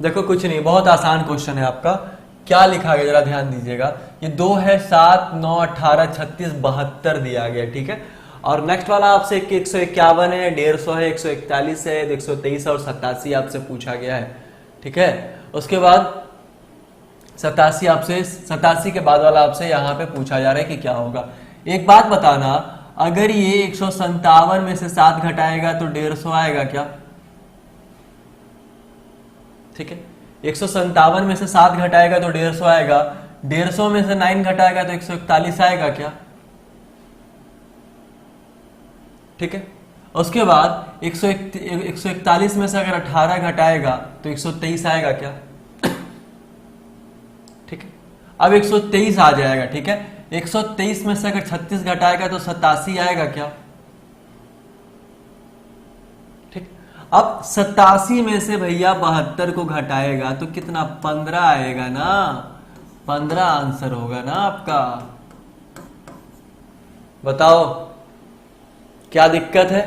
देखो कुछ नहीं, बहुत आसान क्वेश्चन है आपका। क्या लिखा गया जरा ध्यान दीजिएगा। ये 2 है, 7, 9, 18, 36, 72 दिया गया, ठीक है। और नेक्स्ट वाला आपसे 151 है, 150 है, 141 है, 123 और 87 आपसे पूछा गया है, ठीक है। उसके बाद 87 के बाद वाला आपसे यहाँ पे पूछा जा रहा है कि क्या होगा। एक बात बताना, अगर ये 157 में से 7 घटाएगा तो 150 आएगा क्या? ठीक है, 157 में से 7 घटाएगा तो 150 आएगा। 150 में से 9 घटाएगा तो 141 आएगा क्या? ठीक है। उसके बाद 141 में से अगर 18 घटाएगा तो 123 आएगा क्या? ठीक है, अब 123 आ जाएगा, ठीक है। 123 में से अगर 36 घटाएगा तो 87 आएगा क्या? ठीक, अब 87 में से भैया 72 को घटाएगा तो कितना? 15 आएगा ना, 15 आंसर होगा ना आपका। बताओ क्या दिक्कत है?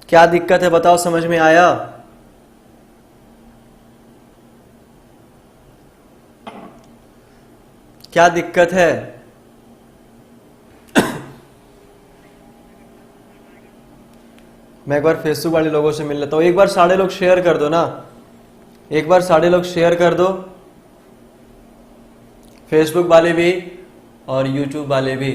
क्या दिक्कत है बताओ, समझ में आया? क्या दिक्कत है? मैं एक बार फेसबुक वाले लोगों से मिल लेता हूं। एक बार सारे लोग शेयर कर दो ना, एक बार सारे लोग शेयर कर दो, फेसबुक वाले भी और यूट्यूब वाले भी।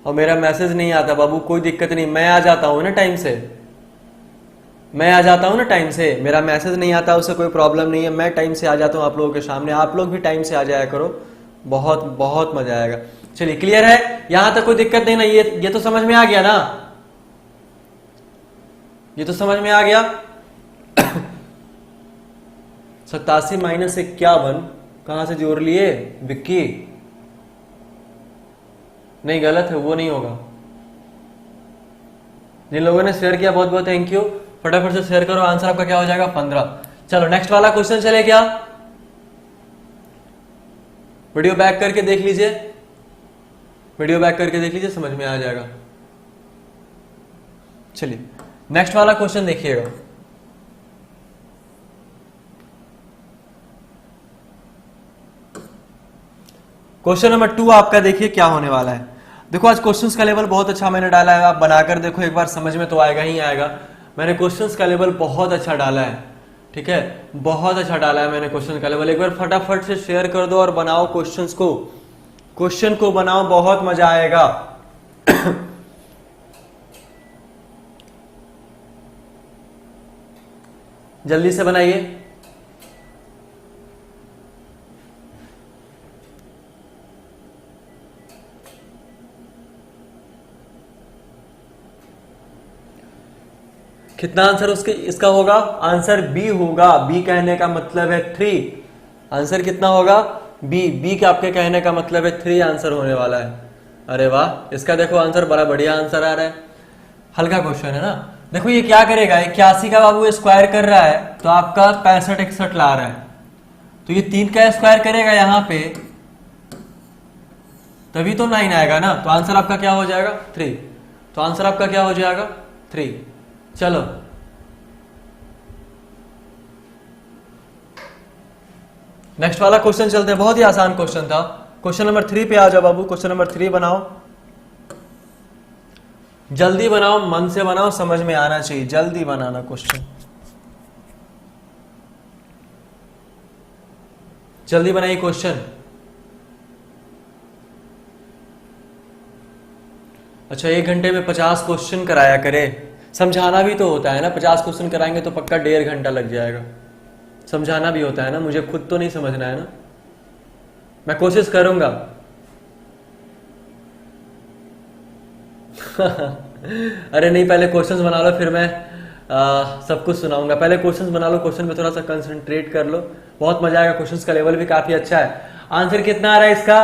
और मेरा मैसेज नहीं आता बाबू, कोई दिक्कत नहीं, मैं आ जाता हूं ना टाइम से, मैं आ जाता हूं ना टाइम से। मेरा मैसेज नहीं आता उससे कोई प्रॉब्लम नहीं है, मैं टाइम से आ जाता हूं आप लोगों के सामने। आप लोग भी टाइम से आ जाया करो, बहुत बहुत मजा आएगा। चलिए क्लियर है, यहां तक कोई दिक्कत नहीं ना? ये तो समझ में आ गया ना, ये तो समझ में आ गया। 87 माइनस 51 कहां से जोड़ लिए विक्की? नहीं गलत है, वो नहीं होगा। जिन लोगों ने शेयर किया बहुत बहुत थैंक यू, फटाफट से शेयर करो। आंसर आपका क्या हो जाएगा? 15। चलो नेक्स्ट वाला क्वेश्चन चले क्या? वीडियो बैक करके देख लीजिए, वीडियो बैक करके देख लीजिए, समझ में आ जाएगा। चलिए नेक्स्ट वाला क्वेश्चन देखिएगा। क्वेश्चन नंबर 2 आपका देखिए क्या होने वाला है। देखो आज क्वेश्चंस का लेवल बहुत अच्छा मैंने डाला है, आप बनाकर देखो एक बार, समझ में तो आएगा ही आएगा। मैंने क्वेश्चंस का लेवल बहुत अच्छा डाला है, ठीक है, बहुत अच्छा डाला है मैंने क्वेश्चन का लेवल। एक बार फटाफट से शेयर कर दो और बनाओ क्वेश्चंस को, क्वेश्चन को बनाओ, बहुत मजा आएगा। जल्दी से बनाइए। कितना आंसर उसके इसका होगा? आंसर बी होगा। बी कहने का मतलब है 3। आंसर कितना होगा? बी। बी के आपके कहने का मतलब है 3 आंसर होने वाला है। अरे वाह, इसका देखो आंसर बड़ा बढ़िया आंसर आ रहा है। हल्का क्वेश्चन है ना। देखो ये क्या करेगा, 81 का बाबू स्क्वायर कर रहा है तो आपका 65 61 ला रहा है, तो ये 3 का स्क्वायर करेगा यहां पे, तभी तो 9 आएगा ना। तो आंसर आपका क्या हो जाएगा? 3। तो आंसर आपका क्या हो जाएगा? 3। चलो नेक्स्ट वाला क्वेश्चन चलते हैं, बहुत ही आसान क्वेश्चन था। क्वेश्चन नंबर 3 पे आ जाओ बाबू। क्वेश्चन नंबर 3 बनाओ, जल्दी बनाओ, मन से बनाओ, समझ में आना चाहिए, जल्दी बनाना क्वेश्चन, जल्दी बनाइए क्वेश्चन। अच्छा 1 घंटे में 50 क्वेश्चन कराया करे, समझाना भी तो होता है ना। 50 क्वेश्चन कराएंगे तो पक्का 1.5 घंटा लग जाएगा। समझाना भी होता है ना, मुझे खुद तो नहीं समझना है ना। मैं कोशिश करूंगा। अरे नहीं, पहले क्वेश्चंस बना लो फिर मैं सब कुछ सुनाऊंगा। पहले क्वेश्चंस बना लो, क्वेश्चन में थोड़ा सा कंसंट्रेट कर लो, बहुत मजा आएगा। क्वेश्चंस का लेवल भी काफी अच्छा है। आंसर कितना आ रहा है इसका?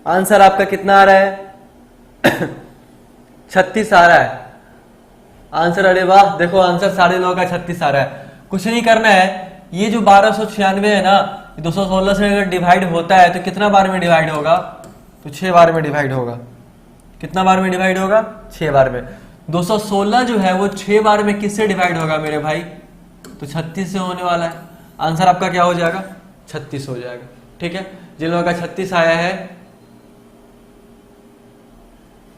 आंसर आपका कितना आ रहा है? 36 आ रहा है आंसर। अरे वाह, देखो आंसर 9.5 का 36 आ रहा है। कुछ नहीं करना है, ये जो 1296 है ना, 216 से अगर डिवाइड होता है तो कितना बार में डिवाइड होगा? तो 6 बार में डिवाइड होगा। कितना बार में डिवाइड होगा? 6 बार में। 216 जो है वो 6 बार में किससे डिवाइड होगा मेरे भाई? तो 36 से होने वाला है। आंसर आपका क्या हो जाएगा? 36 हो जाएगा। ठीक है, जिन लोगों का 36 आया है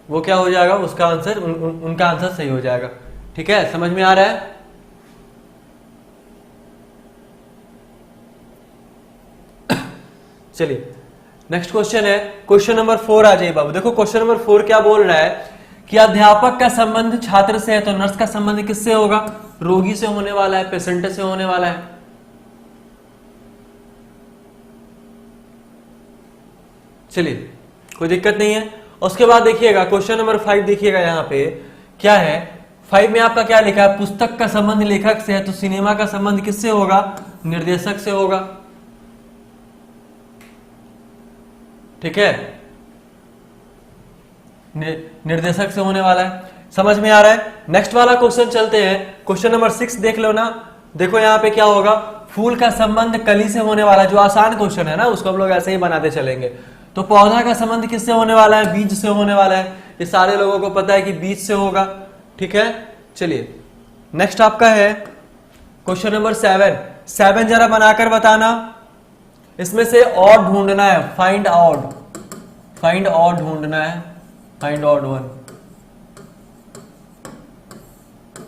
वो क्या हो जाएगा? उसका आंसर उनका आंसर सही हो जाएगा। ठीक है, समझ में आ रहा है? चलिए नेक्स्ट क्वेश्चन है, क्वेश्चन नंबर 4 आ जाइए बाबू। देखो क्वेश्चन नंबर 4 क्या बोल रहा है कि अध्यापक का संबंध छात्र से है, तो नर्स का संबंध किससे होगा? रोगी से होने वाला है, पेशेंट से होने वाला है। चलिए कोई दिक्कत नहीं है। उसके बाद देखिएगा क्वेश्चन नंबर 5 देखिएगा, यहां पे क्या है? 5 में आपका क्या लिखा है? पुस्तक का संबंध लेखक से है, तो सिनेमा का संबंध किससे होगा? निर्देशक से होगा। ठीक है, निर्देशक से होने वाला है। समझ में आ रहा है? नेक्स्ट वाला क्वेश्चन चलते हैं, क्वेश्चन नंबर 6 देख लो ना। देखो यहाँ पे क्या होगा? फूल का संबंध कली से होने वाला है। जो आसान क्वेश्चन है ना उसको हम लोग ऐसे ही बनाते चलेंगे। तो पौधा का संबंध किससे होने वाला है? बीज से होने वाला है। ये सारे लोगों को पता है कि बीज से होगा। ठीक है, चलिए नेक्स्ट आपका है क्वेश्चन नंबर 7 जरा बनाकर बताना। इसमें से ऑड ढूंढना है, फाइंड ऑड ढूंढना है, फाइंड ऑड वन।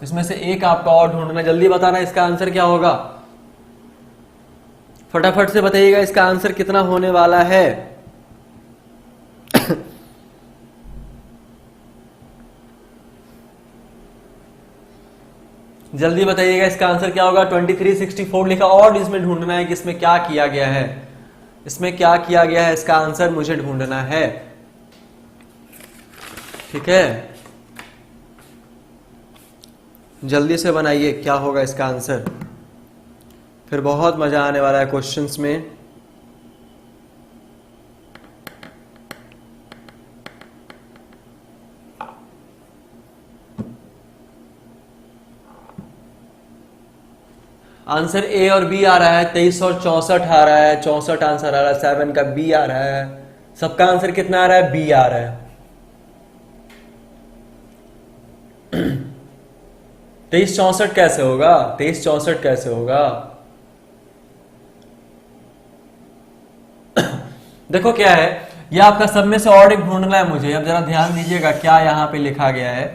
इसमें से एक आपका ऑड ढूंढना, जल्दी बताना इसका आंसर क्या होगा? फटाफट से बताइएगा इसका आंसर कितना होने वाला है। जल्दी बताइएगा इसका आंसर क्या होगा? 2364 लिखा, ऑड इसमें ढूंढना है कि इसमें क्या किया गया है, इसमें क्या किया गया है, इसका आंसर मुझे ढूंढना है। ठीक है, जल्दी से बनाइए क्या होगा इसका आंसर, फिर बहुत मजा आने वाला है क्वेश्चंस में। आंसर ए और बी आ रहा है, 2364 आ रहा है, 64 आंसर आ रहा है, 7 का बी आ रहा है। सबका आंसर कितना आ रहा है? बी आ रहा है। 2364 कैसे होगा? 2364 कैसे होगा? देखो क्या है, ये आपका सब में से और एक ढूंढना है मुझे। अब जरा ध्यान दीजिएगा क्या यहाँ पे लिखा गया है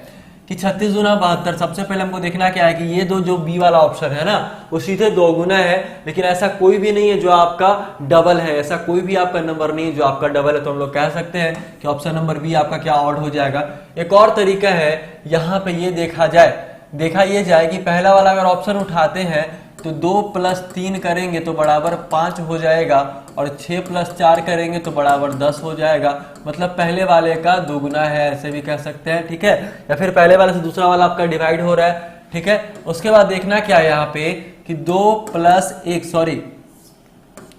कि 36 गुना 72। सबसे पहले हमको देखना क्या है कि ये दो जो बी वाला ऑप्शन है ना वो सीधे 2 गुना है, लेकिन ऐसा कोई भी नहीं है जो आपका डबल है। ऐसा कोई भी आपका नंबर नहीं है जो आपका डबल है, तो हम लोग कह सकते हैं कि ऑप्शन नंबर बी आपका क्या ऑड हो जाएगा। एक और तरीका है, यहाँ पे ये देखा ये जाए कि पहला वाला अगर ऑप्शन उठाते हैं तो 2 + 3 करेंगे तो बराबर 5 हो जाएगा, और 6 + 4 करेंगे तो बराबर 10 हो जाएगा। मतलब पहले वाले का 2 गुना है, ऐसे भी कह सकते हैं। ठीक है, या फिर पहले वाले से दूसरा वाला आपका डिवाइड हो रहा है। ठीक है, उसके बाद देखना क्या है यहाँ पे कि 2 + 1 सॉरी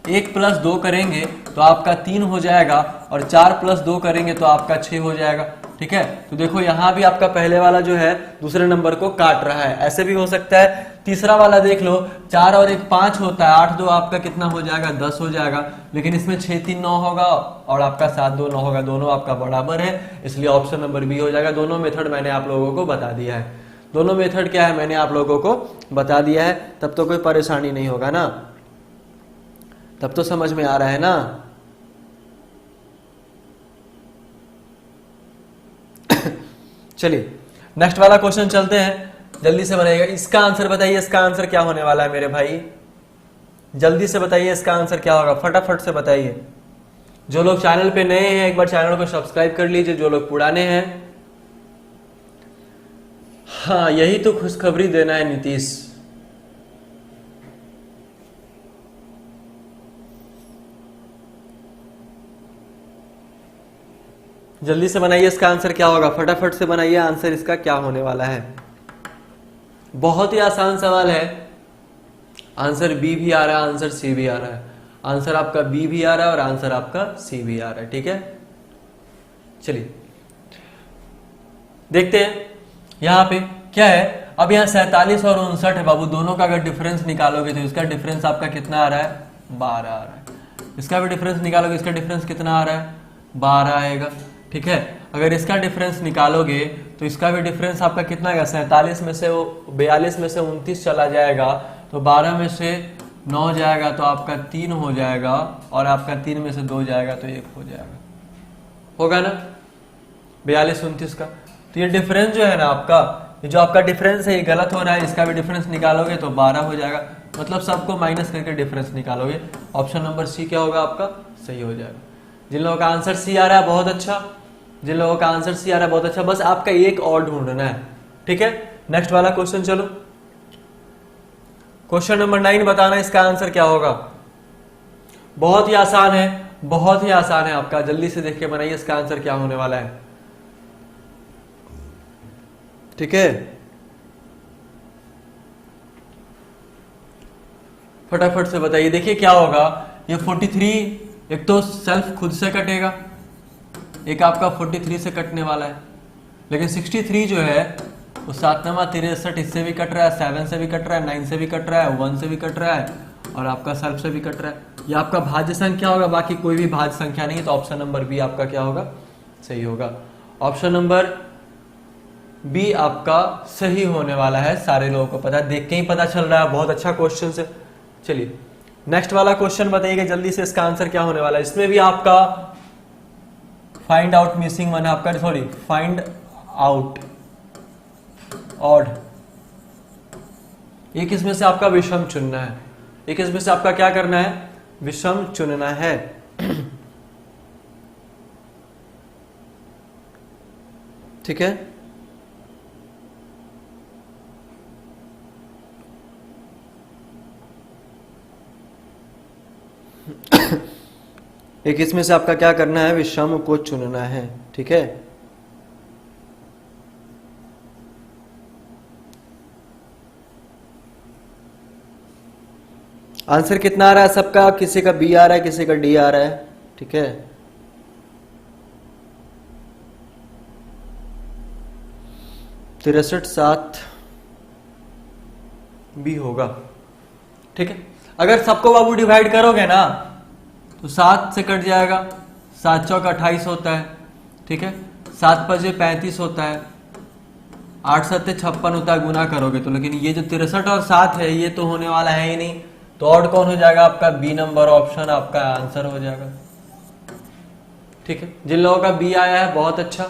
1 + 2 करेंगे तो आपका 3 हो जाएगा, और 4 + 2 करेंगे तो आपका 6 हो जाएगा। ठीक है, तो देखो यहां भी आपका पहले वाला जो है दूसरे नंबर को काट रहा है, ऐसे भी हो सकता है। तीसरा वाला देख लो, 4 और 1 5 होता है, 8 2 आपका कितना हो जाएगा? 10 हो जाएगा। लेकिन इसमें 6 3 9 होगा और आपका 7 2 9 होगा, दोनों आपका बराबर है, इसलिए ऑप्शन नंबर बी हो जाएगा। दोनों मेथड मैंने आप लोगों को बता दिया है। दोनों मेथड क्या है मैंने आप लोगों को बता दिया है, तब तो कोई परेशानी नहीं होगा ना, तब तो समझ में आ रहा है ना। चलिए नेक्स्ट वाला क्वेश्चन चलते हैं, जल्दी से बनाइएगा। इसका आंसर बताइए, इसका आंसर क्या होने वाला है मेरे भाई? जल्दी से बताइए इसका आंसर क्या होगा, फटाफट से बताइए। जो लोग चैनल पे नए हैं एक बार चैनल को सब्सक्राइब कर लीजिए, जो लोग पुराने हैं। हाँ, यही तो खुशखबरी देना है नीतीश। जल्दी से बनाइए, इसका आंसर क्या होगा, फटाफट से बनाइए आंसर इसका क्या होने वाला है। बहुत ही आसान सवाल है। आंसर बी भी आ रहा है, आंसर सी भी आ रहा है। आंसर आपका बी भी आ रहा है और आंसर आपका सी भी आ रहा है। ठीक है, चलिए देखते हैं यहां पे क्या है। अब यहाँ 47 और 59 है बाबू, दोनों का अगर डिफरेंस निकालोगे तो इसका डिफरेंस आपका कितना आ रहा है? 12 आ रहा है। इसका भी डिफरेंस निकालोगे, इसका डिफरेंस कितना आ रहा है? 12 आएगा। ठीक है, अगर इसका डिफरेंस निकालोगे तो इसका भी डिफरेंस आपका कितना आएगा, 47 में से वो 42 में से 29 चला जाएगा, तो 12 में से 9 जाएगा तो आपका 3 हो जाएगा, और आपका 3 में से 2 जाएगा तो 1 हो जाएगा, होगा ना 42 29 का। तो ये डिफरेंस जो है ना आपका, ये जो आपका डिफरेंस है ये गलत हो रहा है, इसका भी डिफरेंस निकालोगे तो 12 हो जाएगा, मतलब सबको माइनस करके डिफरेंस निकालोगे। ऑप्शन नंबर सी क्या होगा आपका, सही हो जाएगा। जिन लोगों का आंसर सी आ रहा है बहुत अच्छा, जिन लोगों का आंसर सी आ रहा है बहुत अच्छा, बस आपका एक और ढूंढना है, ठीक है। नेक्स्ट वाला क्वेश्चन चलो, क्वेश्चन नंबर 9 बताना इसका आंसर क्या होगा। बहुत ही आसान है, बहुत ही आसान है आपका, जल्दी से देख के बनाइए इसका आंसर क्या होने वाला है, ठीक है। फटाफट से बताइए, देखिए क्या होगा। ये 43 एक तो सेल्फ खुद से कटेगा, एक आपका 43 से कटने वाला है, लेकिन 63 जो है वो 7 नमा 63 इससे भी कट रहा है, 7 से भी कट रहा है, 9 से भी कट रहा है, 1 से भी कट रहा है, और आपका सेल्फ से भी कट रहा है। ये आपका भाज्य संख्या होगा, बाकी कोई भी भाज्य संख्या नहीं है, तो ऑप्शन नंबर बी आपका क्या होगा, सही होगा। ऑप्शन नंबर बी आपका सही होने वाला है, सारे लोगों को पता है, देख के ही पता चल रहा है, बहुत अच्छा क्वेश्चन है। चलिए नेक्स्ट वाला क्वेश्चन बताइएगा जल्दी से, इसका आंसर क्या होने वाला है। इसमें भी आपका फाइंड आउट मिसिंग वन आपका, सॉरी फाइंड आउट ऑड, एक इसमें से आपका विषम चुनना है, एक इसमें से आपका क्या करना है, विषम चुनना है। ठीक है, एक इसमें से आपका क्या करना है, विषम को चुनना है, ठीक है। आंसर कितना आ रहा है सबका, किसी का बी आ रहा है, किसी का डी आ रहा है, ठीक है। तिरसठ 7 बी होगा, ठीक है। अगर सबको बाबू डिवाइड करोगे ना तो 7 से कट जाएगा, 7 चौक 28 होता है, ठीक है, 7 पचे 35 होता है, 8 सत्ते 56 होता है, गुना करोगे तो। लेकिन ये जो 63 और 7 है ये तो होने वाला है ही नहीं, तो ऑड कौन हो जाएगा आपका, बी नंबर ऑप्शन आपका आंसर हो जाएगा, ठीक है। जिन लोगों का बी आया है बहुत अच्छा।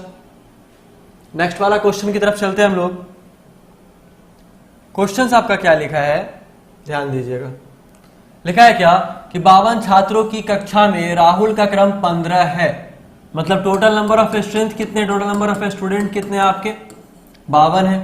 नेक्स्ट वाला क्वेश्चन की तरफ चलते हैं हम लोग। क्वेश्चन आपका क्या लिखा है, ध्यान दीजिएगा। लिखा है क्या कि 52 छात्रों की कक्षा में राहुल का क्रम 15 है, मतलब टोटल नंबर ऑफ स्ट्रेंथ कितने, टोटल नंबर ऑफ स्टूडेंट कितने आपके 52 है।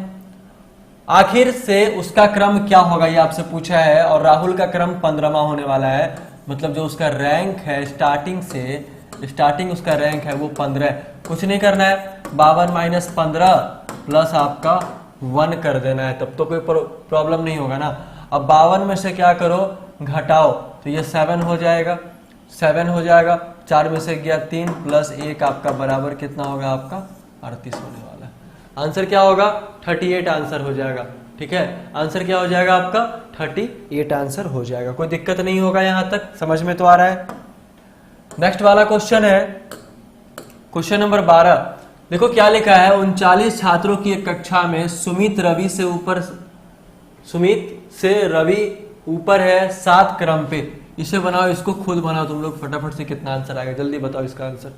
आखिर से उसका क्रम क्या होगा ये आपसे पूछा है, और राहुल का क्रम 15वां होने वाला है, मतलब जो उसका रैंक है स्टार्टिंग उसका रैंक है वो 15 है। कुछ नहीं करना है, 52 माइनस 15 प्लस आपका 1 कर देना है, तब तो कोई प्रॉब्लम नहीं होगा ना। अब 52 में से क्या करो, घटाओ, तो ये 7 हो जाएगा, 7 हो जाएगा, 4 में से गया 3 प्लस 1 आपका बराबर कितना होगा आपका 38 होने वाला है। आंसर क्या होगा 38 आंसर हो जाएगा, ठीक है। आंसर क्या हो जाएगा आपका 38 आंसर हो जाएगा, कोई दिक्कत नहीं होगा, यहां तक समझ में तो आ रहा है। नेक्स्ट वाला क्वेश्चन है क्वेश्चन नंबर 12। देखो क्या लिखा है, 39 छात्रों की एक कक्षा में सुमित से रवि ऊपर है 7 क्रम पे। इसे बनाओ, इसको खुद बनाओ तुम लोग फटाफट से, कितना आंसर आएगा जल्दी बताओ इसका आंसर।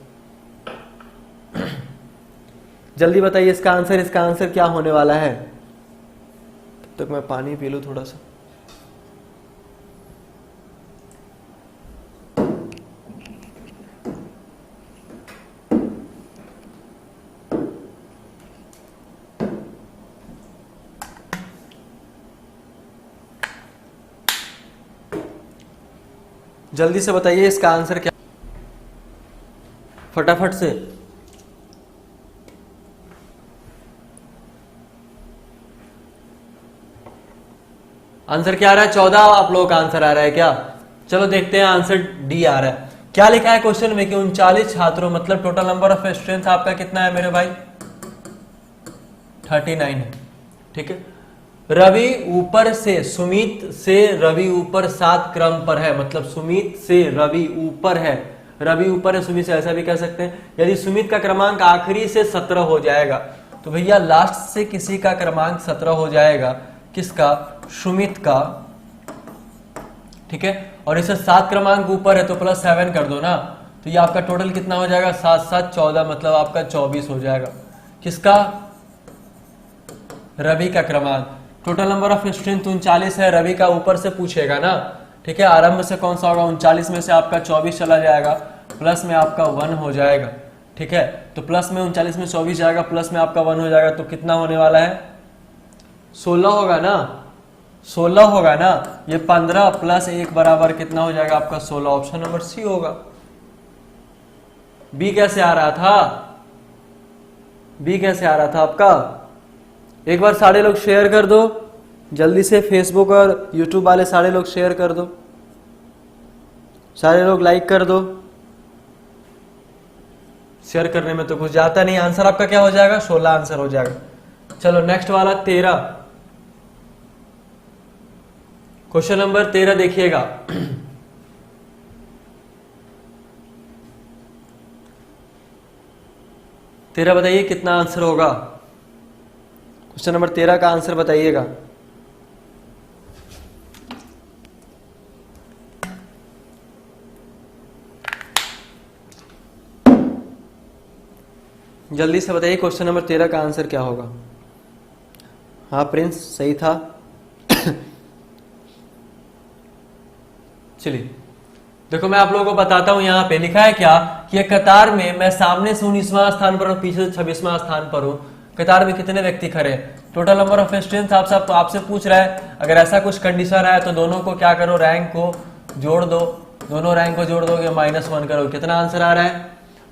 जल्दी बताइए इसका आंसर क्या होने वाला है। तब तक मैं पानी पी लूं थोड़ा सा। जल्दी से बताइए इसका आंसर क्या, फटाफट से। आंसर क्या आ रहा है, 14 आप लोगों का आंसर आ रहा है क्या। चलो देखते हैं, आंसर डी आ रहा है। क्या लिखा है क्वेश्चन में कि 39 छात्रों, मतलब टोटल नंबर ऑफ स्टूडेंट्स आपका कितना है मेरे भाई 39 है, ठीक है। रवि ऊपर से, सुमित से रवि ऊपर 7 क्रम पर है, मतलब सुमित से रवि ऊपर है, रवि ऊपर है सुमित से, ऐसा भी कह सकते हैं। यदि सुमित का क्रमांक आखिरी से 17 हो जाएगा तो भैया लास्ट से किसी का क्रमांक 17 हो जाएगा, किसका? सुमित का, ठीक है। और इसे 7 क्रमांक ऊपर है तो प्लस 7 कर दो ना, तो ये आपका टोटल कितना हो जाएगा? 7 7 14, मतलब आपका 24 हो जाएगा। किसका? रवि का क्रमांक। टोटल नंबर ऑफ स्ट्रेंथ 39 है, रवि का ऊपर से पूछेगा ना, ठीक है। आरंभ से कौन सा होगा? 39 में से आपका 24 चला जाएगा, प्लस में आपका 1 हो जाएगा, ठीक है। तो प्लस में 39 में 24 जाएगा, प्लस में आपका 1 हो जाएगा, तो कितना होने वाला है? 16 होगा ना, 16 होगा ना। ये 15 प्लस 1 बराबर कितना हो जाएगा आपका? 16। ऑप्शन नंबर सी होगा। बी कैसे आ रहा था? बी कैसे आ रहा था आपका? एक बार सारे लोग शेयर कर दो जल्दी से, फेसबुक और यूट्यूब वाले सारे लोग शेयर कर दो, सारे लोग लाइक कर दो। शेयर करने में तो कुछ जाता नहीं। आंसर आपका क्या हो जाएगा? 16 आंसर हो जाएगा। चलो नेक्स्ट वाला 13, क्वेश्चन नंबर 13 देखिएगा। 13 बताइए कितना आंसर होगा? क्वेश्चन नंबर 13 का आंसर बताइएगा। जल्दी से बताइए क्वेश्चन नंबर 13 का आंसर क्या होगा? हाँ प्रिंस सही था। चलिए देखो मैं आप लोगों को बताता हूं, यहां पे लिखा है क्या कि एक कतार में मैं सामने से 19वां स्थान पर हूं, पीछे से 26वां स्थान पर हूं। कतार में कितने व्यक्ति खड़े? टोटल नंबर ऑफ स्ट्रेंथ आपसे पूछ रहा है। अगर ऐसा कुछ कंडीशन है तो दोनों को क्या करो? रैंक को जोड़ दो। दोनों रैंक को जोड़ दोगे -1 करो। कितना आंसर आ रहा है?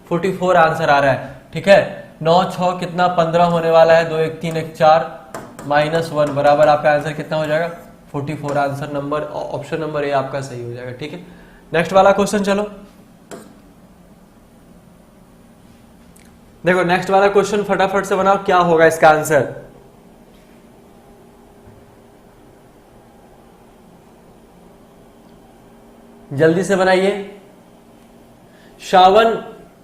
44 आंसर आ रहा है, ठीक है। 9 6 कितना? 15 होने वाला है। 2 1 3 1 4 -1 बराबर आपका आंसर कितना हो जाएगा? 44। Answer number option number A आपका सही हो जाएगा, ठीक है। नेक्स्ट वाला क्वेश्चन चलो देखो। नेक्स्ट वाला क्वेश्चन फटाफट से बनाओ, क्या होगा इसका आंसर? जल्दी से बनाइए। श्रावण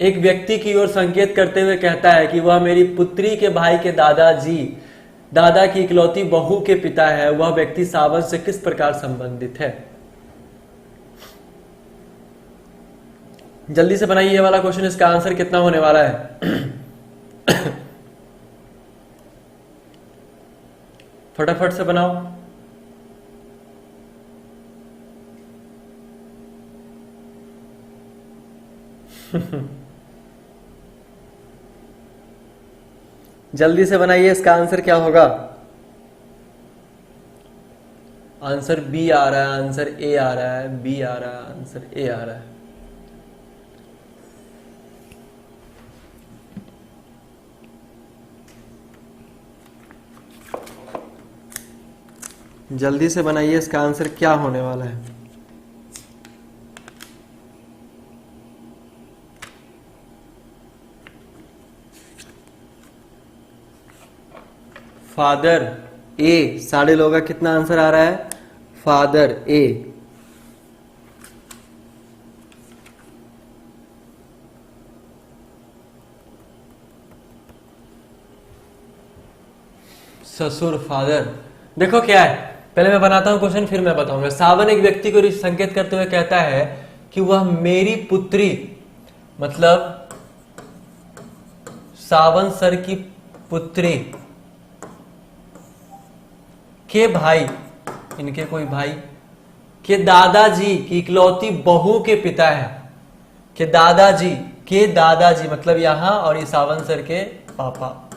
एक व्यक्ति की ओर संकेत करते हुए कहता है कि वह मेरी पुत्री के भाई के दादा की इकलौती बहू के पिता है। वह व्यक्ति सावन से किस प्रकार संबंधित है? जल्दी से बनाइए ये वाला क्वेश्चन। इसका आंसर कितना होने वाला है? फटाफट से बनाओ। जल्दी से बनाइए, इसका आंसर क्या होगा? आंसर बी आ रहा है, आंसर ए आ रहा है, बी आ रहा है, आंसर ए आ रहा है। जल्दी से बनाइए, इसका आंसर क्या होने वाला है? फादर ए, सारे लोगों का कितना आंसर आ रहा है? फादर ए। ससुर फादर। देखो क्या है, पहले मैं बनाता हूं क्वेश्चन फिर मैं बताऊंगा। सावन एक व्यक्ति को संकेत करते हुए कहता है कि वह मेरी पुत्री, मतलब सावन सर की पुत्री के भाई, इनके कोई भाई के दादाजी की इकलौती बहू के पिता है। के दादाजी मतलब यहां, और ये सावन सर के पापा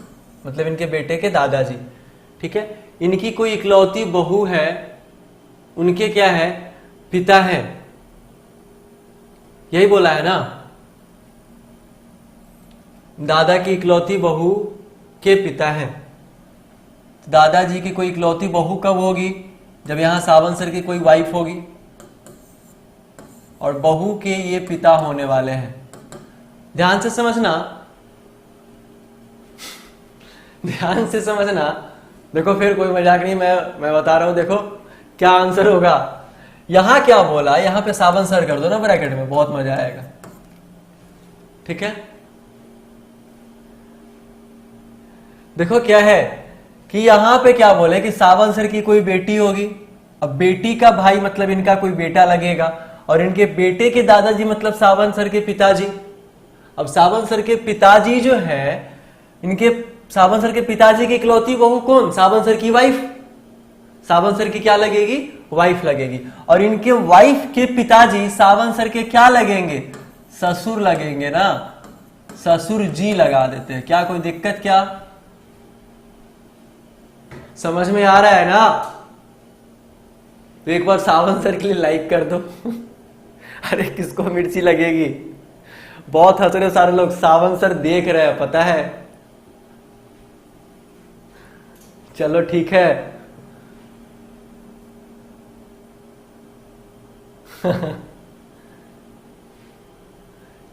मतलब इनके बेटे के दादाजी, ठीक है। इनकी कोई इकलौती बहू है, उनके क्या है? पिता है। यही बोला है ना, दादा की इकलौती बहू के पिता है। दादाजी की कोई इकलौती बहू कब होगी? जब यहां सावन सर की कोई वाइफ होगी, और बहू के ये पिता होने वाले हैं। ध्यान से समझना, ध्यान से समझना। देखो फिर कोई मजाक नहीं, मैं बता रहा हूं। देखो क्या आंसर होगा। यहां क्या बोला? यहां पे सावन सर कर दो ना ब्रैकेट में, बहुत मजा आएगा, ठीक है। देखो क्या है कि यहां पे क्या बोले कि सावन सर की कोई बेटी होगी। अब बेटी का भाई मतलब इनका कोई बेटा लगेगा, और इनके बेटे के दादाजी मतलब सावन सर के पिताजी। अब सावन सर के पिताजी जो है, इनके सावन सर के पिताजी की इकलौती बहू कौन? सावन सर की वाइफ। सावन सर की क्या लगेगी? वाइफ लगेगी। और इनके वाइफ के पिताजी सावन सर के क्या लगेंगे? ससुर लगेंगे ना, ससुर जी लगा देते हैं। क्या कोई दिक्कत? क्या समझ में आ रहा है ना? तो एक बार सावन सर के लिए लाइक कर दो। अरे किसको मिर्ची लगेगी? बहुत हंस रहे सारे लोग, सावन सर देख रहे हैं पता है। चलो ठीक है।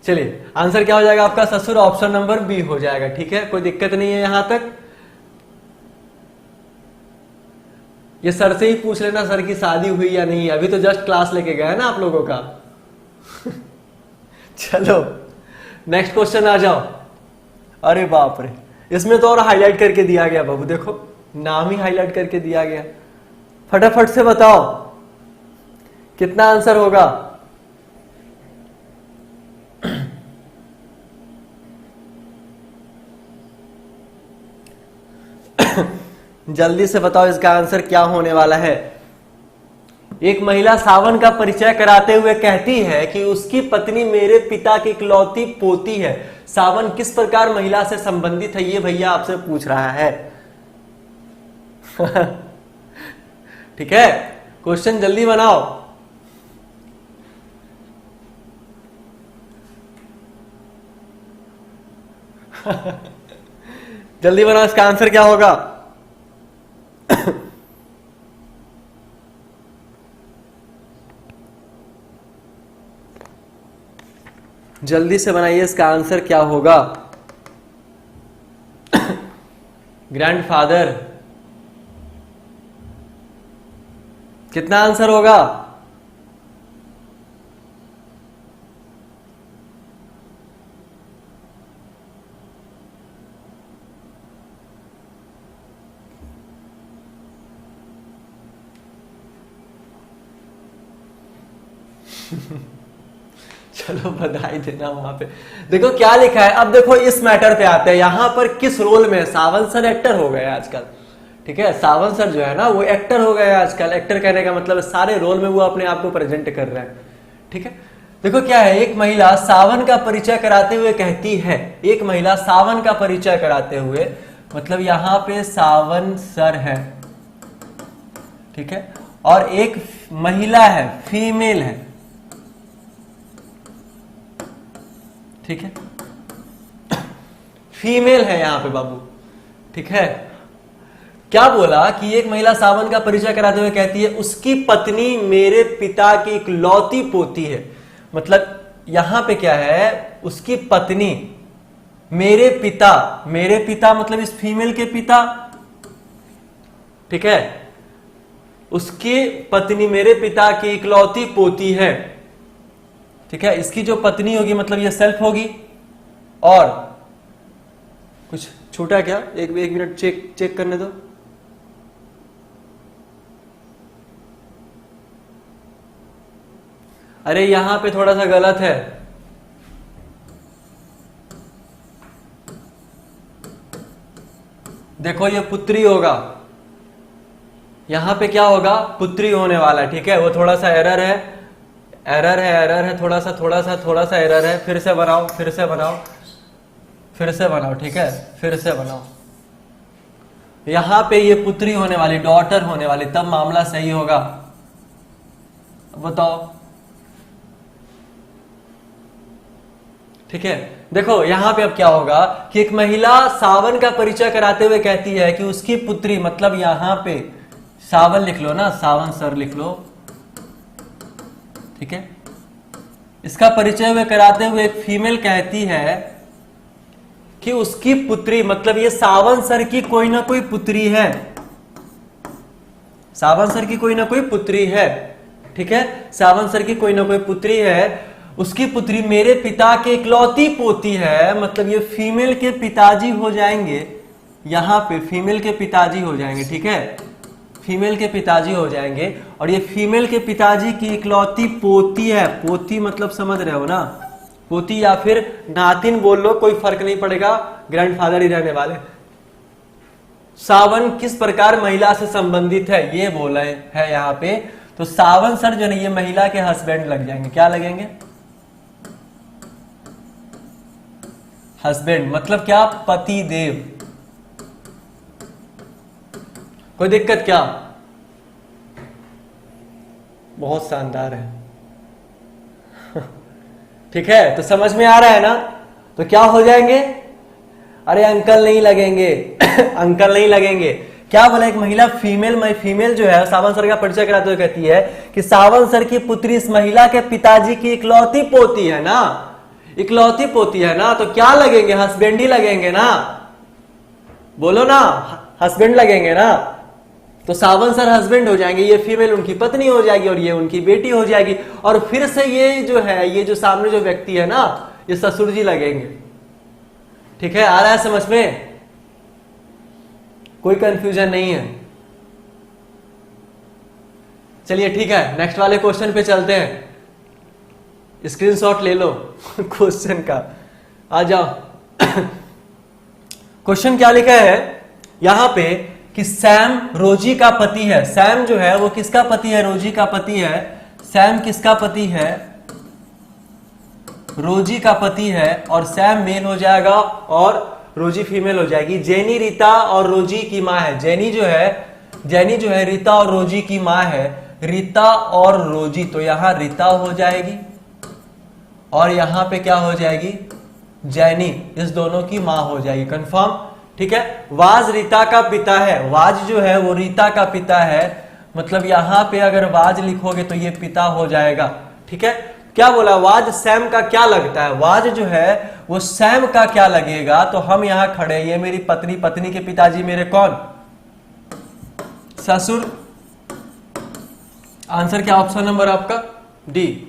चलिए आंसर क्या हो जाएगा आपका? ससुर। ऑप्शन नंबर बी हो जाएगा। ठीक है, कोई दिक्कत नहीं है यहां तक। ये सर से ही पूछ लेना सर की शादी हुई या नहीं। अभी तो जस्ट क्लास लेके गए ना आप लोगों का। चलो नेक्स्ट क्वेश्चन आ जाओ। अरे बाप रे, इसमें तो और हाईलाइट करके दिया गया बाबू, देखो नाम ही हाईलाइट करके दिया गया। फटाफट से बताओ कितना आंसर होगा? जल्दी से बताओ इसका आंसर क्या होने वाला है। एक महिला सावन का परिचय कराते हुए कहती है कि उसकी पत्नी मेरे पिता की इकलौती पोती है। सावन किस प्रकार महिला से संबंधित है, ये भैया आपसे पूछ रहा है। ठीक है, क्वेश्चन जल्दी बनाओ। जल्दी बनाओ, इसका आंसर क्या होगा? जल्दी से बनाइए, इसका आंसर क्या होगा? ग्रैंडफादर। कितना आंसर होगा? चलो बधाई देना वहां पे। देखो क्या लिखा है। अब देखो इस मैटर पे आते हैं, यहां पर किस रोल में? सावन सर एक्टर हो गए आजकल। ठीक है, सावन सर जो है ना वो एक्टर हो गए आजकल। एक्टर कहने का मतलब सारे रोल में वो अपने आप को प्रेजेंट कर रहे हैं। ठीक है, देखो क्या है, एक महिला सावन का परिचय कराते हुए कहती है, एक महिला सावन का परिचय कराते हुए मतलब यहां पे सावन सर है, ठीक है, और एक महिला है, फीमेल है, ठीक है, फीमेल है यहां पे बाबू। ठीक है, क्या बोला कि एक महिला सावन का परिचय कराते हुए कहती है उसकी पत्नी मेरे पिता की इकलौती पोती है। मतलब यहां पे क्या है, उसकी पत्नी मेरे पिता मतलब इस फीमेल के पिता, ठीक है, उसकी पत्नी मेरे पिता की इकलौती पोती है। ठीक है, इसकी जो पत्नी होगी मतलब ये सेल्फ होगी। और कुछ छूटा क्या? एक मिनट चेक करने दो। अरे यहां पे थोड़ा सा गलत है। देखो ये पुत्री होगा, यहां पे क्या होगा? पुत्री होने वाला है। ठीक है, वो थोड़ा सा एरर है, थोड़ा सा एरर है। फिर से बनाओ, ठीक है, फिर से बनाओ। यहां पे ये पुत्री होने वाली, डॉटर होने वाली, तब मामला सही होगा। बताओ। ठीक है, देखो यहां पे अब क्या होगा कि एक महिला सावन का परिचय कराते हुए कहती है कि उसकी पुत्री, मतलब यहां पे सावन लिख लो ना, सावन सर लिख लो, ठीक है, इसका परिचय हुए कराते हुए एक फीमेल कहती है कि उसकी पुत्री, मतलब ये सावन सर की कोई ना कोई पुत्री है, सावन सर की कोई ना कोई पुत्री है। ठीक है, सावन सर की कोई ना कोई पुत्री है, उसकी पुत्री मेरे पिता के इकलौती पोती है, मतलब ये फीमेल के पिताजी हो जाएंगे। यहाँ पे फीमेल के पिताजी हो जाएंगे, ठीक है, फीमेल के पिताजी हो जाएंगे। और ये फीमेल के पिताजी की इकलौती पोती है, पोती मतलब समझ रहे हो ना, पोती या फिर नातिन बोल लो, कोई फर्क नहीं पड़ेगा, ग्रैंडफादर ही रहने वाले। सावन किस प्रकार महिला से संबंधित है ये बोला है यहाँ पे, तो सावन सर जो है ये महिला के हस्बैंड लग जाएंगे, क्या लगेंगे, हस्बैंड, मतलब क्या, पति देव। कोई दिक्कत क्या, बहुत शानदार है ठीक है, तो समझ में आ रहा है ना, तो क्या हो जाएंगे, अरे अंकल नहीं लगेंगे अंकल नहीं लगेंगे। क्या बोला, एक महिला फीमेल जो है, सावन सर का परिचय कराते हुए कहती है कि सावन सर की पुत्री इस महिला के पिताजी की इकलौती पोती है ना, इकलौती पोती है ना, तो क्या लगेंगे, हस्बैंड ही लगेंगे ना, बोलो ना, हस्बैंड लगेंगे ना, तो सावन सर हस्बैंड हो जाएंगे, ये फीमेल उनकी पत्नी हो जाएगी और ये उनकी बेटी हो जाएगी। और फिर से ये जो है, ये जो सामने जो व्यक्ति है ना, ये ससुर जी लगेंगे, ठीक है, आ रहा है समझ में, कोई कंफ्यूजन नहीं है। चलिए ठीक है, नेक्स्ट वाले क्वेश्चन पे चलते हैं, स्क्रीनशॉट ले लो क्वेश्चन का, आ जाओ क्वेश्चन क्या लिखा है यहां पे कि सैम रोजी का पति है। सैम जो है वो किसका पति है, रोजी का पति है। सैम किसका पति है, रोजी का पति है, और सैम मेल हो जाएगा और रोजी फीमेल हो जाएगी। जेनी रीता और रोजी की माँ है। जेनी जो है रीता और रोजी की माँ है। रीता और रोजी, तो यहां रीता हो जाएगी और यहां पे क्या हो जाएगी, जैनी, इस दोनों की मां हो जाएगी, कंफर्म, ठीक है। वाज रीता का पिता है, वाज जो है वो रीता का पिता है, मतलब यहां पे अगर वाज लिखोगे तो ये पिता हो जाएगा, ठीक है। क्या बोला, वाज सैम का क्या लगता है, वाज जो है वो सैम का क्या लगेगा, तो हम यहां खड़े, ये मेरी पत्नी, पत्नी के पिताजी मेरे कौन, ससुर। आंसर क्या ऑप्शन नंबर आपका डी।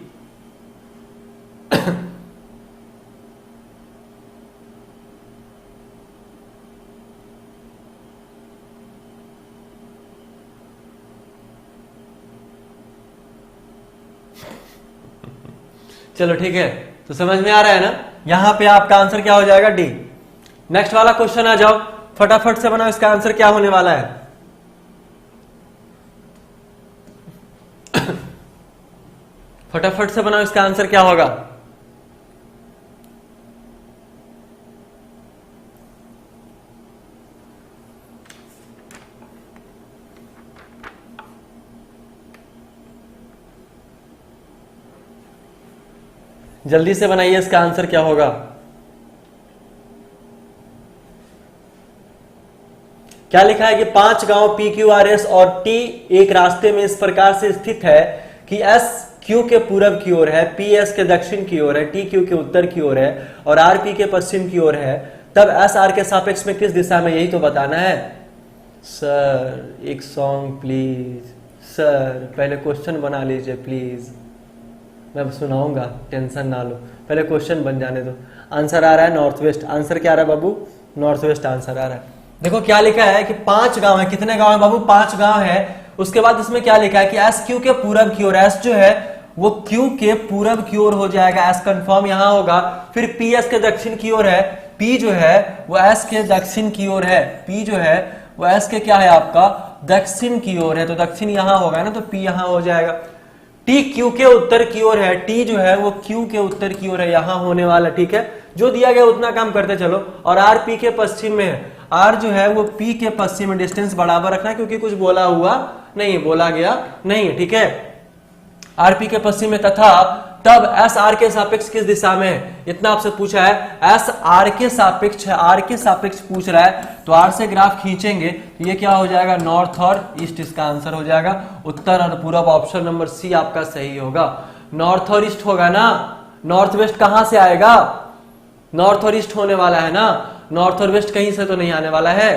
चलो ठीक है, तो समझ में आ रहा है ना, यहां पे आपका आंसर क्या हो जाएगा, डी। नेक्स्ट वाला क्वेश्चन आ जाओ, फटाफट से बनाओ, इसका आंसर क्या होने वाला है। फटाफट से बनाओ, इसका आंसर क्या होगा। जल्दी से बनाइए, इसका आंसर क्या होगा। क्या लिखा है कि 5 गांव PQRS और T एक रास्ते में इस प्रकार से स्थित है कि S Q के पूरब की ओर है, P S के दक्षिण की ओर है, T Q के उत्तर की ओर है और R P के पश्चिम की ओर है, तब S R के सापेक्ष में किस दिशा में, यही तो बताना है। सर एक सॉन्ग प्लीज, सर पहले क्वेश्चन बना लीजिए प्लीज, मैं सुनाऊंगा, टेंशन ना लो, पहले क्वेश्चन बन जाने दो। आंसर आ रहा है नॉर्थ वेस्ट, आंसर क्या आ रहा है बाबू, नॉर्थ वेस्ट आंसर आ रहा है। देखो क्या लिखा है कि 5 गांव है, कितने गांव है बाबू, 5 गांव है। उसके बाद इसमें क्या लिखा है कि एस क्यू के पूरब की ओर, एस जो है वो क्यू के पूरब की ओर हो जाएगा, एस कंफर्म यहां होगा। फिर पी एस के दक्षिण की ओर है, पी जो है वो एस के दक्षिण की ओर है, पी जो है वो एस के क्या है आपका दक्षिण की ओर है, तो दक्षिण यहां होगा ना, तो पी यहां हो जाएगा। टी क्यू के उत्तर की ओर है, टी जो है वो क्यू के उत्तर की ओर है, यहां होने वाला, ठीक है। जो दिया गया उतना काम करते चलो। और आर पी के पश्चिम में है, आर जो है वो पी के पश्चिम में, डिस्टेंस बराबर रखना क्योंकि कुछ बोला हुआ नहीं, बोला गया नहीं है, ठीक है। आर पी के पश्चिम में, तथा तब एस आर के सापेक्ष किस दिशा में है, इतना आपसे पूछा है। एस आर के सापेक्ष है, आर के सापेक्ष पूछ रहा है, तो आर से ग्राफ खींचेंगे तो ये क्या हो जाएगा, नॉर्थ और ईस्ट, इसका आंसर हो जाएगा उत्तर और पूरब, ऑप्शन नंबर सी आपका सही होगा। नॉर्थ और ईस्ट होगा ना, नॉर्थ वेस्ट कहां से आएगा, नॉर्थ और ईस्ट होने वाला है ना, नॉर्थ और वेस्ट कहीं से तो नहीं आने वाला है,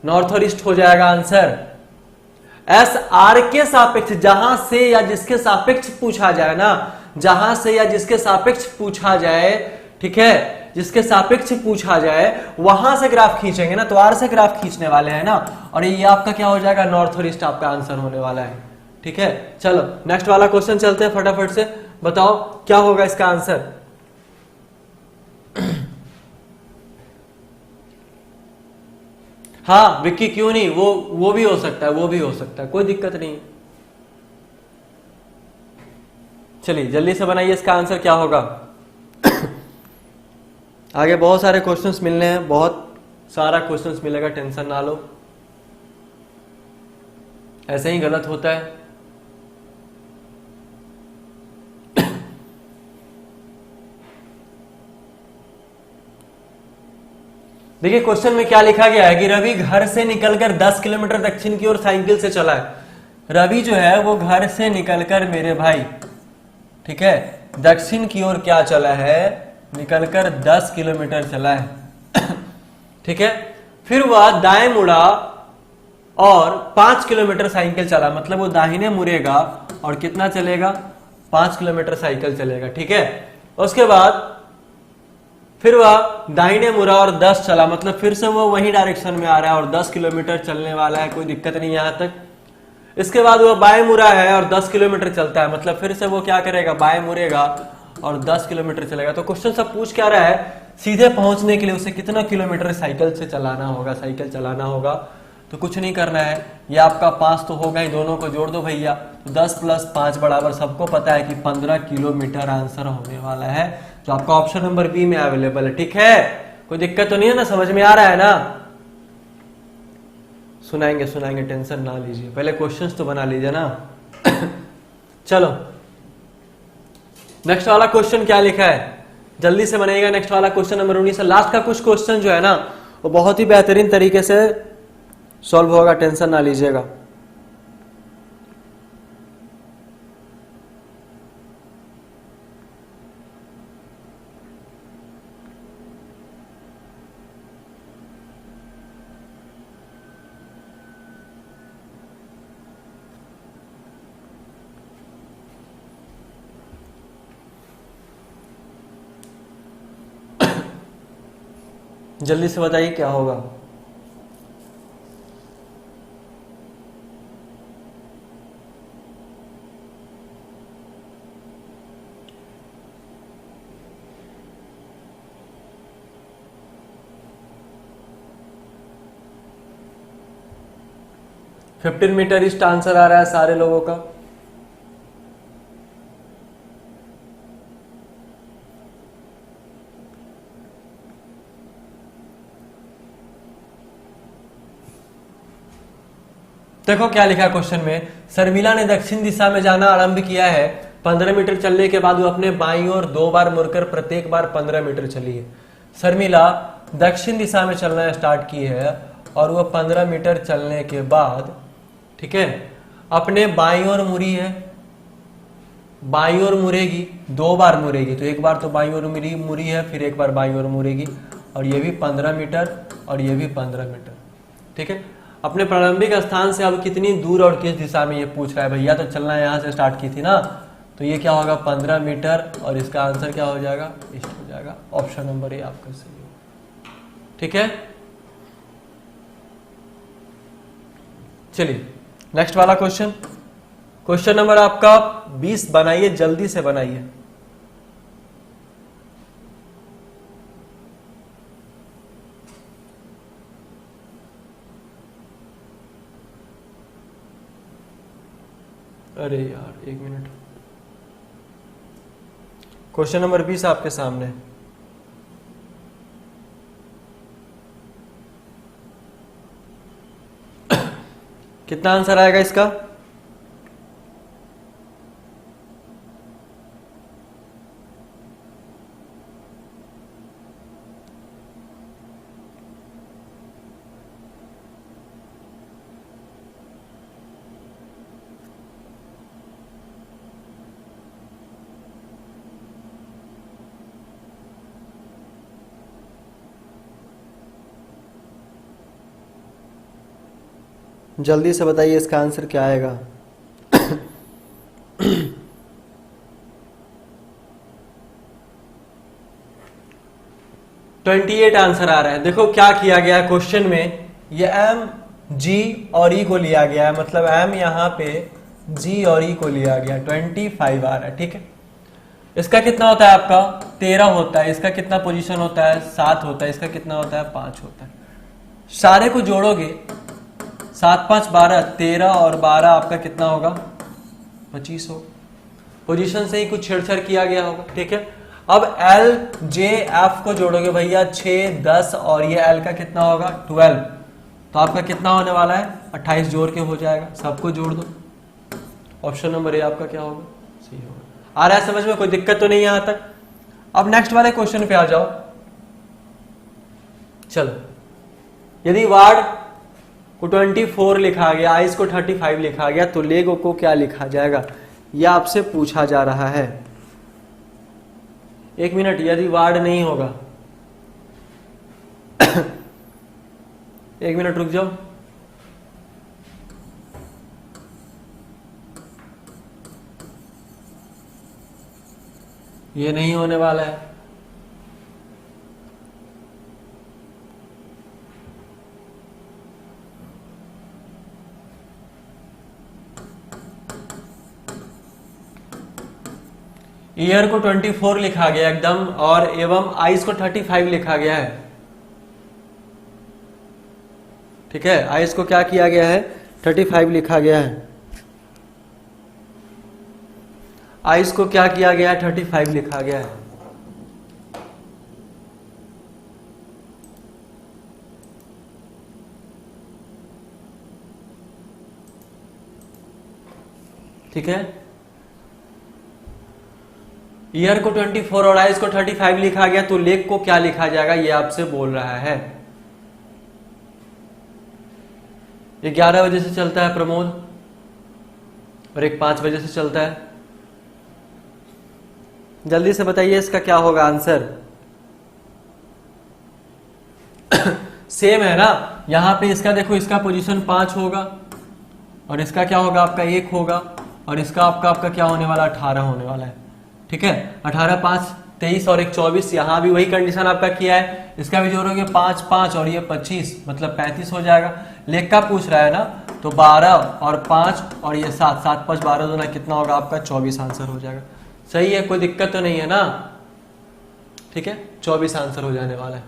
नॉर्थ और ईस्ट हो जाएगा आंसर। एस आर के सापेक्ष, जहां से या जिसके सापेक्ष पूछा जाए ना, जहां से या जिसके सापेक्ष पूछा जाए, ठीक है, जिसके सापेक्ष पूछा जाए वहां से ग्राफ खींचेंगे ना, तो आर से ग्राफ खींचने वाले हैं ना, और ये आपका क्या हो जाएगा, नॉर्थ और ईस्ट आपका आंसर होने वाला है। ठीक है, चलो नेक्स्ट वाला क्वेश्चन चलते हैं फटाफट से, बताओ क्या होगा इसका आंसर। हाँ विक्की क्यों नहीं, वो भी हो सकता है, वो भी हो सकता है, कोई दिक्कत नहीं। चलिए जल्दी से बनाइए, इसका आंसर क्या होगा। आगे बहुत सारे क्वेश्चंस मिलने हैं, बहुत सारा क्वेश्चंस मिलेगा, टेंशन ना लो, ऐसे ही गलत होता है। देखिए क्वेश्चन में क्या लिखा गया है कि रवि घर से निकलकर 10 किलोमीटर दक्षिण की ओर साइकिल से चला है। रवि जो है वो घर से निकलकर मेरे भाई, ठीक है, दक्षिण की ओर क्या चला है, निकलकर 10 किलोमीटर चला है। ठीक है, फिर वह दाएं मुड़ा और 5 किलोमीटर साइकिल चला, मतलब वो दाहिने मुड़ेगा और कितना चलेगा, 5 किलोमीटर साइकिल चलेगा। ठीक है, उसके बाद फिर वह दाहिने मुड़ा और 10 चला, मतलब फिर से वो वही डायरेक्शन में आ रहा है और 10 किलोमीटर चलने वाला है, कोई दिक्कत नहीं यहां तक। इसके बाद वह बाएं मुड़ा है और 10 किलोमीटर चलता है, मतलब फिर से वो क्या करेगा, बाएं मुड़ेगा और 10 किलोमीटर चलेगा। तो क्वेश्चन सब पूछ क्या रहा है, सीधे पहुंचने के लिए उसे कितना किलोमीटर साइकिल से चलाना होगा, साइकिल चलाना होगा। तो कुछ नहीं करना है, ये आपका 5 तो होगा ही, दोनों को जोड़ दो भैया, तो 10 + 5 बराबर, सबको पता है कि 15 किलोमीटर आंसर होने वाला है, जो आपका ऑप्शन नंबर बी में अवेलेबल है। ठीक है, कोई दिक्कत तो नहीं है ना, समझ में आ रहा है ना। सुनाएंगे सुनाएंगे, टेंशन ना लीजिए, पहले क्वेश्चंस तो बना लीजिए ना। चलो नेक्स्ट वाला क्वेश्चन क्या लिखा है, जल्दी से बनाइएगा। नेक्स्ट वाला क्वेश्चन नंबर 19 है, लास्ट का कुछ क्वेश्चन जो है ना वो बहुत ही बेहतरीन तरीके से सॉल्व होगा, टेंशन ना लीजिएगा। जल्दी से बताइए क्या होगा। फिफ्टीन मीटर ईस्ट आंसर आ रहा है सारे लोगों का। देखो क्या लिखा क्वेश्चन में, शर्मिला ने दक्षिण दिशा में जाना आरंभ किया है। 15 मीटर चलने के बाद वो अपने बाईं ओर 2 बार मुड़कर प्रत्येक बार 15 मीटर चली है। शर्मिला दक्षिण दिशा में चलना स्टार्ट की है और वो 15 मीटर चलने के बाद, ठीक है, अपने बाईं ओर मुड़ी है, बाईं ओर मुड़ेगी, 2 बार मुड़ेगी, तो एक बार तो बाईं ओर मुड़ी है, फिर एक बार बाईं ओर मुड़ेगी, और ये भी 15 मीटर और ये भी 15 मीटर। ठीक है, अपने प्रारंभिक स्थान से अब कितनी दूर और किस दिशा में ये पूछ रहा है भैया, तो चलना यहां से स्टार्ट की थी ना, तो ये क्या होगा 15 मीटर और इसका आंसर क्या हो जाएगा, ईस्ट हो जाएगा। ऑप्शन नंबर ए आपका सही हो। ठीक है, चलिए नेक्स्ट वाला क्वेश्चन, क्वेश्चन नंबर आपका 20 बनाइए, जल्दी से बनाइए। अरे यार 1 मिनट, क्वेश्चन नंबर 20 आपके सामने। कितना आंसर आएगा इसका, जल्दी से बताइए इसका आंसर क्या आएगा। 28 आंसर आ रहा है। देखो क्या किया गया है क्वेश्चन में, ये एम जी और ई को लिया गया है, मतलब एम यहाँ पे जी और ई को लिया गया, 25 आ रहा है। ठीक है, इसका कितना होता है आपका 13 होता है, इसका कितना पोजीशन होता है 7 होता है, इसका कितना होता है 5 होता है। सारे को जोड़ोगे 7 5 12, 13 और 12 आपका कितना होगा 25 होगा। पोजीशन से ही कुछ छेड़छाड़ किया गया होगा। ठीक है, अब एल जे एफ को जोड़ोगे भैया 6 10 और ये एल का कितना होगा 12, तो आपका कितना होने वाला है 28 जोड़ के हो जाएगा। सबको जोड़ दो, ऑप्शन नंबर ए आपका क्या होगा सी होगा। आ रहा है समझ में, कोई दिक्कत तो नहीं है यहां तक। अब नेक्स्ट वाले क्वेश्चन पे आ जाओ। चलो, यदि वार्ड को 24 लिखा गया, आइस को 35 लिखा गया, तो लेगो को क्या लिखा जाएगा, यह आपसे पूछा जा रहा है। एक मिनट, यदि वार्ड नहीं होगा एक मिनट रुक जाओ। ये नहीं होने वाला है। ईयर को 24 लिखा गया एकदम, और एवं आइस को 35 लिखा गया है। ठीक है, आइस को क्या किया गया है 35 लिखा गया है, आइस को क्या किया गया है 35 लिखा गया है। ठीक है, ईयर को 24 और आइस को 35 लिखा गया, तो लेक को क्या लिखा जाएगा ये आपसे बोल रहा है। ये 11 बजे से चलता है प्रमोद, और एक 5 बजे से चलता है। जल्दी से बताइए इसका क्या होगा आंसर। सेम है ना, यहां पे इसका देखो, इसका पोजीशन 5 होगा, और इसका क्या होगा आपका 1 होगा, और इसका आपका क्या होने वाला 18 होने वाला है। ठीक है, 18 5 23 और 1 24, यहां भी वही कंडीशन आपका किया है। इसका भी जोड़ोगे 5 5 और ये 25, मतलब 35 हो जाएगा। लेख का पूछ रहा है ना, तो 12 और 5 और ये 7 7 5 12 दोना कितना होगा आपका 24 आंसर हो जाएगा। सही है, कोई दिक्कत तो नहीं है ना। ठीक है, 24 आंसर हो जाने वाला है।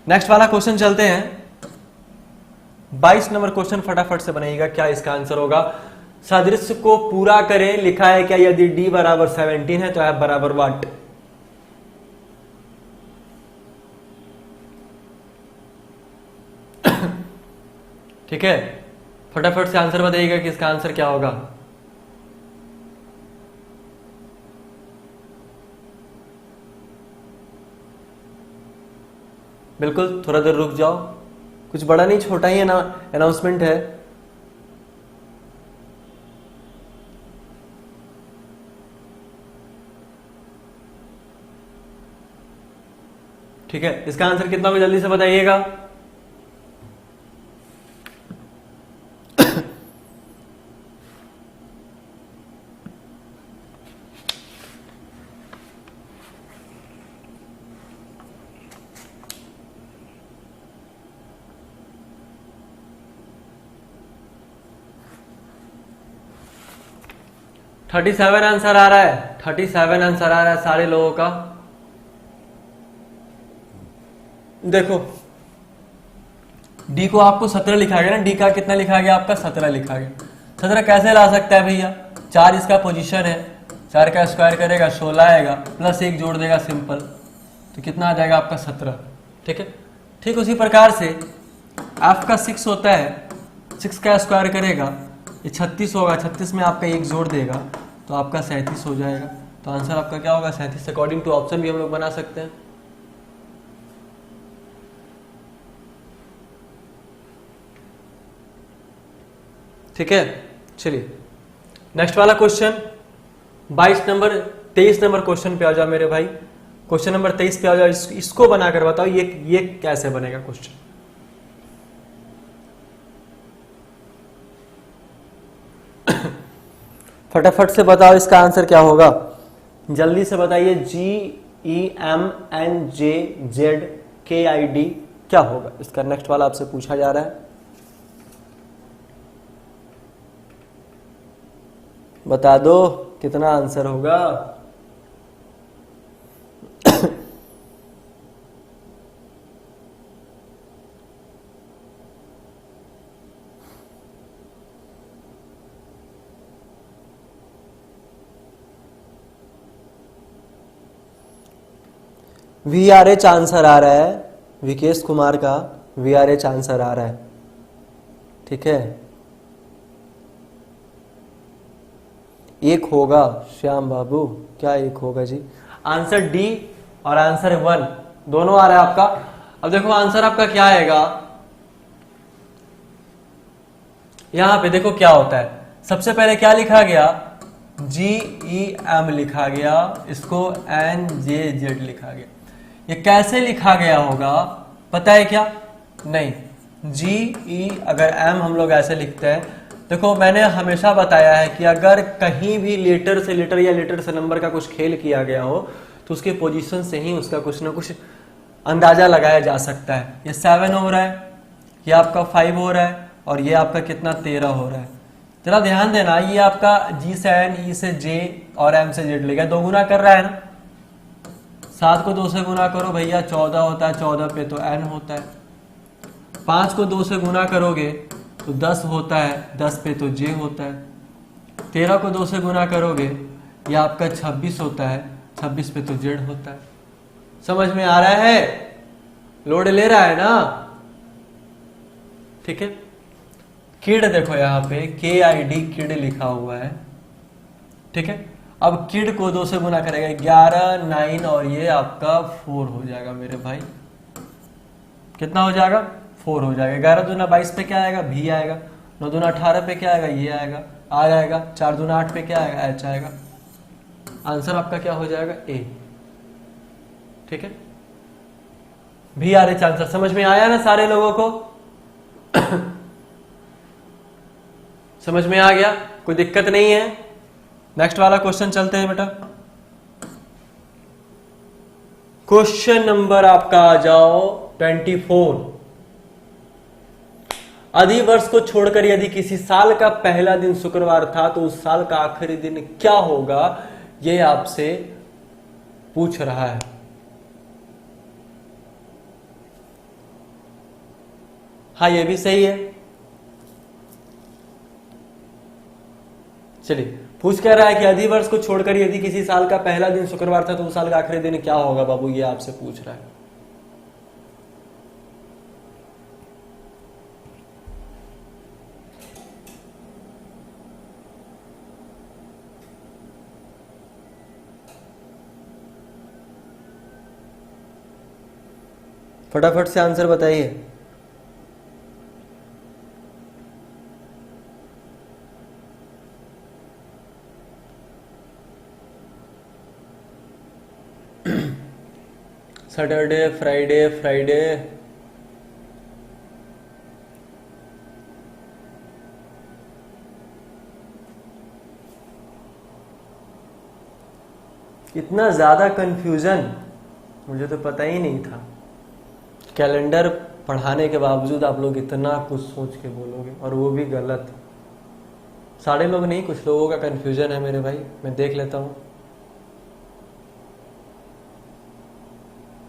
नेक्स्ट वाला क्वेश्चन चलते हैं। 22 नंबर क्वेश्चन फटाफट से बनाइएगा, क्या इसका आंसर होगा। सादृश्य को पूरा करें, लिखा है क्या, यदि d बराबर 17 है तो f बराबर व्हाट। ठीक है, फटाफट से आंसर बताइएगा कि इसका आंसर क्या होगा। बिल्कुल, थोड़ा देर रुक जाओ, कुछ बड़ा नहीं छोटा ही है ना, अनाउंसमेंट है। ठीक है, इसका आंसर कितना होगा जल्दी से बताइएगा। थर्टी 37 आंसर आ रहा है, 37 आंसर आ रहा है सारे लोगों का। देखो, डी को आपको 17 लिखा गया ना, डी का कितना लिखा गया आपका 17 लिखा गया। 17 कैसे ला सकता है भैया, 4 इसका पोजीशन है, 4 का स्क्वायर करेगा 16 आएगा, प्लस 1 जोड़ देगा सिंपल, तो कितना आ जाएगा आपका 17। ठीक है, ठीक उसी प्रकार से एफ का 6 होता है, 6 का स्क्वायर करेगा ये 36 होगा, 36 में आपका 1 जोड़ देगा तो आपका 37 हो जाएगा। तो आंसर आपका क्या होगा 37। अकॉर्डिंग टू ऑप्शन भी हम लोग बना सकते हैं। ठीक है, चलिए नेक्स्ट वाला क्वेश्चन 23 नंबर क्वेश्चन पे आ जाओ मेरे भाई। क्वेश्चन नंबर 23 पे आ जाओ, इसको बनाकर बताओ ये कैसे बनेगा क्वेश्चन। फटाफट से बताओ इसका आंसर क्या होगा, जल्दी से बताइए। GEMNJZ KID क्या होगा? इसका नेक्स्ट वाला आपसे पूछा जा रहा है, बता दो कितना आंसर होगा। VRH आंसर आ रहा है, विकेश कुमार का VRH आंसर आ रहा है, ठीक है। एक होगा श्याम बाबू, क्या एक होगा जी? आंसर डी और आंसर 1 दोनों आ रहा है आपका। अब देखो आंसर आपका क्या आएगा, यहां पे देखो क्या होता है। सबसे पहले क्या लिखा गया, GEM लिखा गया, इसको NJZ लिखा गया। ये कैसे लिखा गया होगा पता है क्या? नहीं, GE अगर M हम लोग ऐसे लिखते हैं, देखो मैंने हमेशा बताया है कि अगर कहीं भी लेटर से लेटर या लेटर से नंबर का कुछ खेल किया गया हो तो उसके पोजीशन से ही उसका कुछ ना कुछ अंदाजा लगाया जा सकता है। ये 7 हो रहा है, ये आपका 5 हो रहा है, और ये आपका कितना 13 हो रहा है। जरा ध्यान देना, ये आपका G से N, E से J और M से Z लेगा, 2 गुना कर रहा है ना। 7 को 2 से गुना करो भैया 14 होता है, 14 पे तो N होता है। 5 को 2 से गुना करोगे तो 10 होता है, 10 पे तो J होता है। 13 को 2 से गुना करोगे ये आपका 26 होता है, 26 पे तो Z होता है। समझ में आ रहा है? लोड ले रहा है ना, ठीक है। किड देखो यहाँ पे KID किड लिखा हुआ है, ठीक है। अब किड को 2 से गुना करेगा 11, 9 और ये आपका 4 हो जाएगा मेरे भाई। कितना हो जाएगा? 4 हो जाएगा। 11 दूना 22 पे क्या आएगा? भी आएगा। 9 दूना 18 पे क्या आएगा? ये आएगा, आ जाएगा। 4 दूना 8 पे क्या आएगा? H आएगा। आंसर आपका क्या हो जाएगा? A, ठीक है। VRH आंसर समझ में आया ना सारे लोगों को? समझ में आ गया? कोई दिक्कत नहीं है? नेक्स्ट वाला क्वेश्चन चलते हैं बेटा। क्वेश्चन नंबर आपका आ जाओ 24। अधिवर्ष को छोड़कर यदि किसी साल का पहला दिन शुक्रवार था तो उस साल का आखिरी दिन क्या होगा, ये आपसे पूछ रहा है। हाँ ये भी सही है। चलिए, पूछ कह रहा है कि अधिवर्ष को छोड़कर यदि किसी साल का पहला दिन शुक्रवार था तो उस साल का आखिरी दिन क्या होगा बाबू, ये आपसे पूछ रहा है। फटाफट से आंसर बताइए। सैटरडे, फ्राइडे, फ्राइडे, इतना ज्यादा कंफ्यूजन मुझे तो पता ही नहीं था। कैलेंडर पढ़ाने के बावजूद आप लोग इतना कुछ सोच के बोलोगे, और वो भी गलत। सारे लोग नहीं, कुछ लोगों का कंफ्यूजन है मेरे भाई, मैं देख लेता हूं।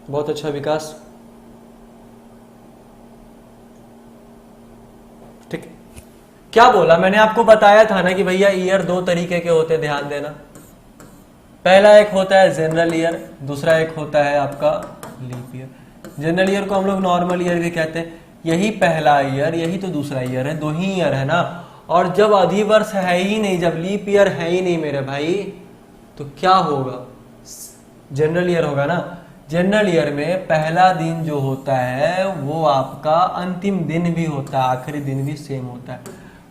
बहुत अच्छा विकास, ठीक। क्या बोला मैंने? आपको बताया था ना कि भैया ईयर 2 तरीके के होते हैं, ध्यान देना। पहला एक होता है जनरल ईयर, दूसरा एक होता है आपका लीप ईयर। जनरल ईयर को हम लोग नॉर्मल ईयर भी कहते हैं। यही पहला ईयर, यही तो दूसरा ईयर है, 2 ही ईयर है ना। और जब अधिवर्ष है ही नहीं, जब लीप ईयर है ही नहीं मेरे भाई, तो क्या होगा? जनरल ईयर होगा ना। जनरल ईयर में पहला दिन जो होता है वो आपका अंतिम दिन भी होता है, आखिरी दिन भी सेम होता है।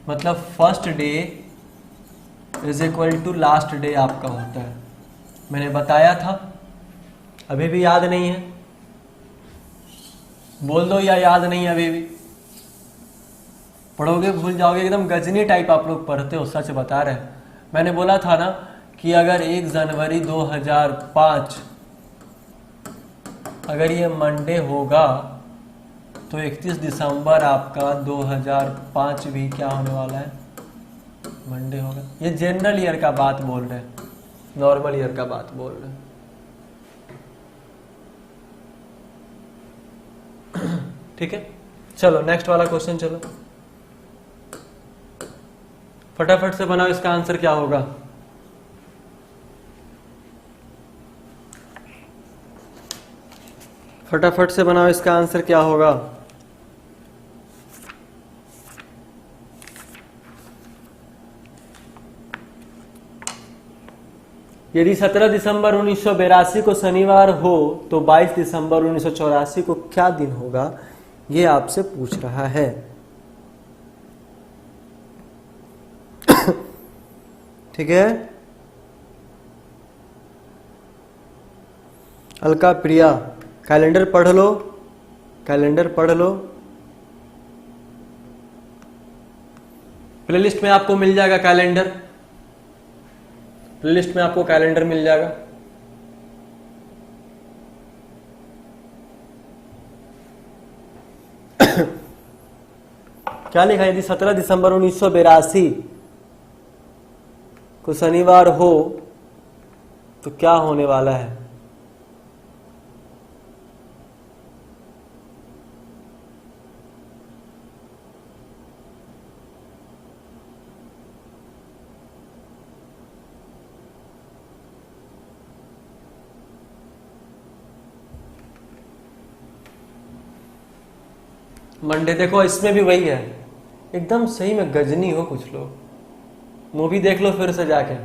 मतलब first day is equal to last day आपका होता है। मैंने बताया था, अभी भी याद नहीं है? बोल दो या याद नहीं अभी भी? पढ़ोगे भूल जाओगे, एकदम गजनी टाइप आप लोग पढ़ते हो, सच बता रहे हैं। मैंने बोला था ना कि अगर 1 जनवरी 2005 अगर ये मंडे होगा तो 31 दिसंबर आपका 2005 भी क्या होने वाला है, मंडे होगा। ये जनरल ईयर का बात बोल रहे हैं, नॉर्मल ईयर का बात बोल रहे हैं। ठीक है, चलो नेक्स्ट वाला क्वेश्चन, चलो फटाफट से बनाओ, इसका आंसर क्या होगा। फटाफट से बनाओ, इसका आंसर क्या होगा। यदि 17 दिसंबर 1982 को शनिवार हो तो 22 दिसंबर 1984 को क्या दिन होगा, ये आपसे पूछ रहा है। ठीक है, अलका प्रिया कैलेंडर पढ़ लो, कैलेंडर पढ़ लो, प्लेलिस्ट में आपको मिल जाएगा कैलेंडर, प्लेलिस्ट में आपको कैलेंडर मिल जाएगा। क्या लिखा है, यदि 17 दिसंबर 1982 को शनिवार हो तो क्या होने वाला है। मंडे, देखो इसमें भी वही है, एकदम सही में गजनी हो कुछ लोग। मूवी देख लो फिर से जाके,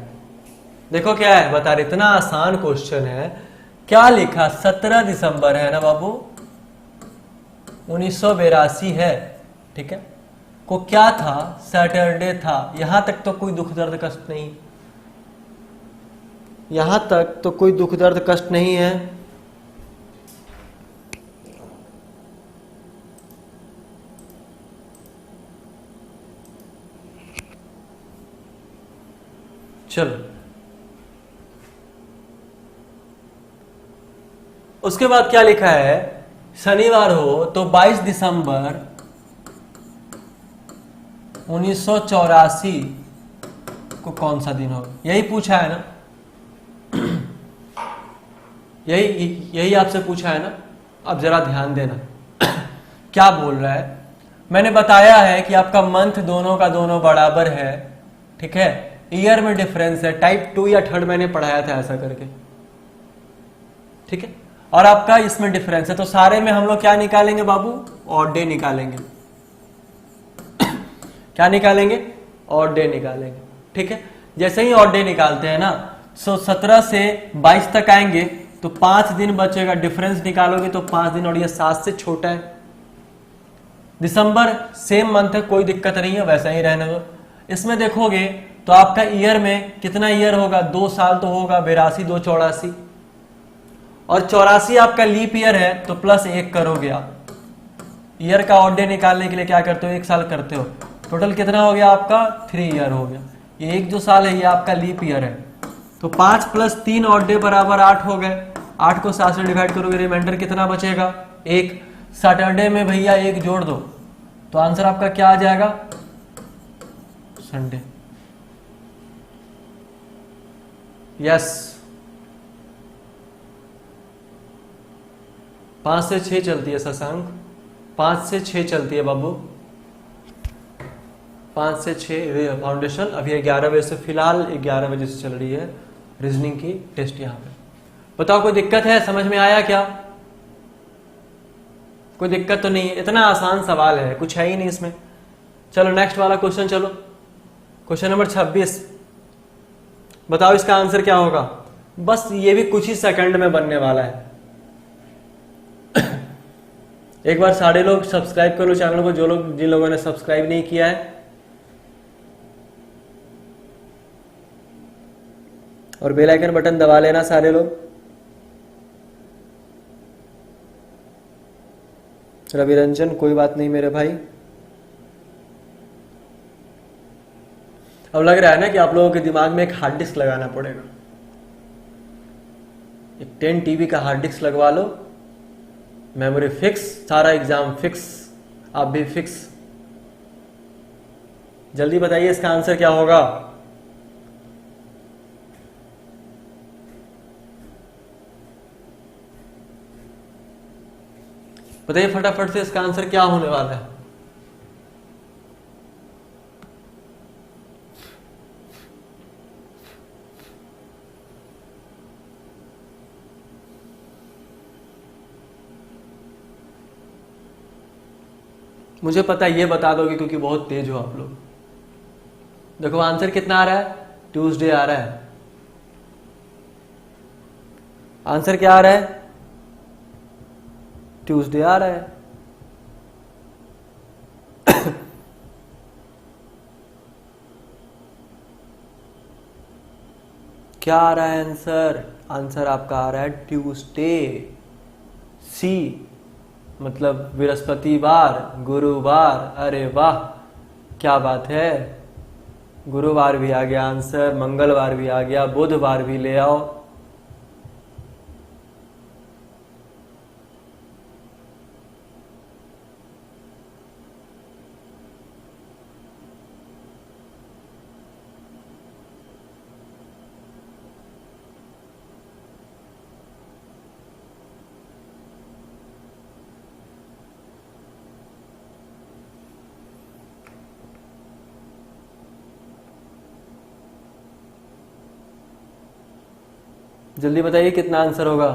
देखो क्या है बता रहे, इतना आसान क्वेश्चन है। क्या लिखा, 17 दिसंबर है ना बाबू, 1982 है, ठीक है, को क्या था, सैटरडे था। यहां तक तो कोई दुख दर्द कष्ट नहीं, यहां तक तो कोई दुख दर्द कष्ट नहीं है। चलो उसके बाद क्या लिखा है, शनिवार हो तो 22 दिसंबर 1984 को कौन सा दिन होगा, यही पूछा है ना, यही आपसे पूछा है ना। अब जरा ध्यान देना क्या बोल रहा है। मैंने बताया है कि आपका मंथ दोनों का दोनों बराबर है, ठीक है, ईयर में डिफरेंस है, टाइप 2 या 3 मैंने पढ़ाया था ऐसा करके, ठीक है, और आपका इसमें डिफरेंस है। तो सारे में हम लोग क्या निकालेंगे बाबू, ऑड डे निकालेंगे। क्या निकालेंगे, ऑड डे निकालेंगे, ठीक है। जैसे ही ऑड डे निकालते हैं ना, 17 से 22 तक आएंगे तो 5 दिन बचेगा, डिफरेंस निकालोगे तो 5 दिन, और ये 7 से छोटा है। दिसंबर सेम मंथ है, कोई दिक्कत नहीं है, वैसा ही रहने दो। इसमें देखोगे तो आपका ईयर में कितना ईयर होगा, 2 साल तो होगा, 82 2 84, और 84 आपका लीप ईयर है तो +1 करोगे आप। ईयर का ऑड डे निकालने के लिए क्या करते हो, 1 साल करते हो, टोटल कितना हो गया आपका, 3 ईयर हो गया। ये एक जो साल है ये आपका लीप ईयर है, तो 5 + 3 ऑड डे बराबर 8 हो गए। 8 को 7 से डिवाइड करोगे, रिमाइंडर कितना बचेगा, 1। सैटरडे में भैया 1 जोड़ दो, तो आंसर आपका क्या आ जाएगा, संडे। यस, 5 से 6 चलती है शशांक, 5 से 6 चलती है बाबू, 5 से 6 फाउंडेशन। अभी 11 बजे से, फिलहाल 11 बजे से चल रही है रीजनिंग की टेस्ट यहाँ पे। बताओ कोई दिक्कत है, समझ में आया क्या, कोई दिक्कत तो नहीं है, इतना आसान सवाल है, कुछ है ही नहीं इसमें। चलो नेक्स्ट वाला क्वेश्चन, चलो क्वेश्चन नंबर 26, बताओ इसका आंसर क्या होगा। बस ये भी कुछ ही सेकंड में बनने वाला है। एक बार सारे लोग सब्सक्राइब कर लो चैनल को, जिन लोगों ने सब्सक्राइब नहीं किया है, और बेल आइकन बटन दबा लेना सारे लोग। रवि रंजन, कोई बात नहीं मेरे भाई। अब लग रहा है ना कि आप लोगों के दिमाग में एक हार्ड डिस्क लगाना पड़ेगा, एक 10 TB का हार्ड डिस्क लगवा लो, मेमोरी फिक्स, सारा एग्जाम फिक्स, आप भी फिक्स। जल्दी बताइए इसका आंसर क्या होगा। बताइए फटाफट से इसका आंसर क्या होने वाला है। मुझे पता है ये बता दोगे क्योंकि बहुत तेज हो आप लोग। देखो आंसर कितना आ रहा है, ट्यूसडे आ रहा है। आंसर क्या आ रहा है, ट्यूसडे आ रहा है। क्या आ रहा है आंसर, आंसर आपका आ रहा है ट्यूसडे। सी मतलब बृहस्पतिवार, गुरुवार। अरे वाह क्या बात है, गुरुवार भी आ गया आंसर, मंगलवार भी आ गया, बुधवार भी ले आओ। जल्दी बताइए कितना आंसर होगा।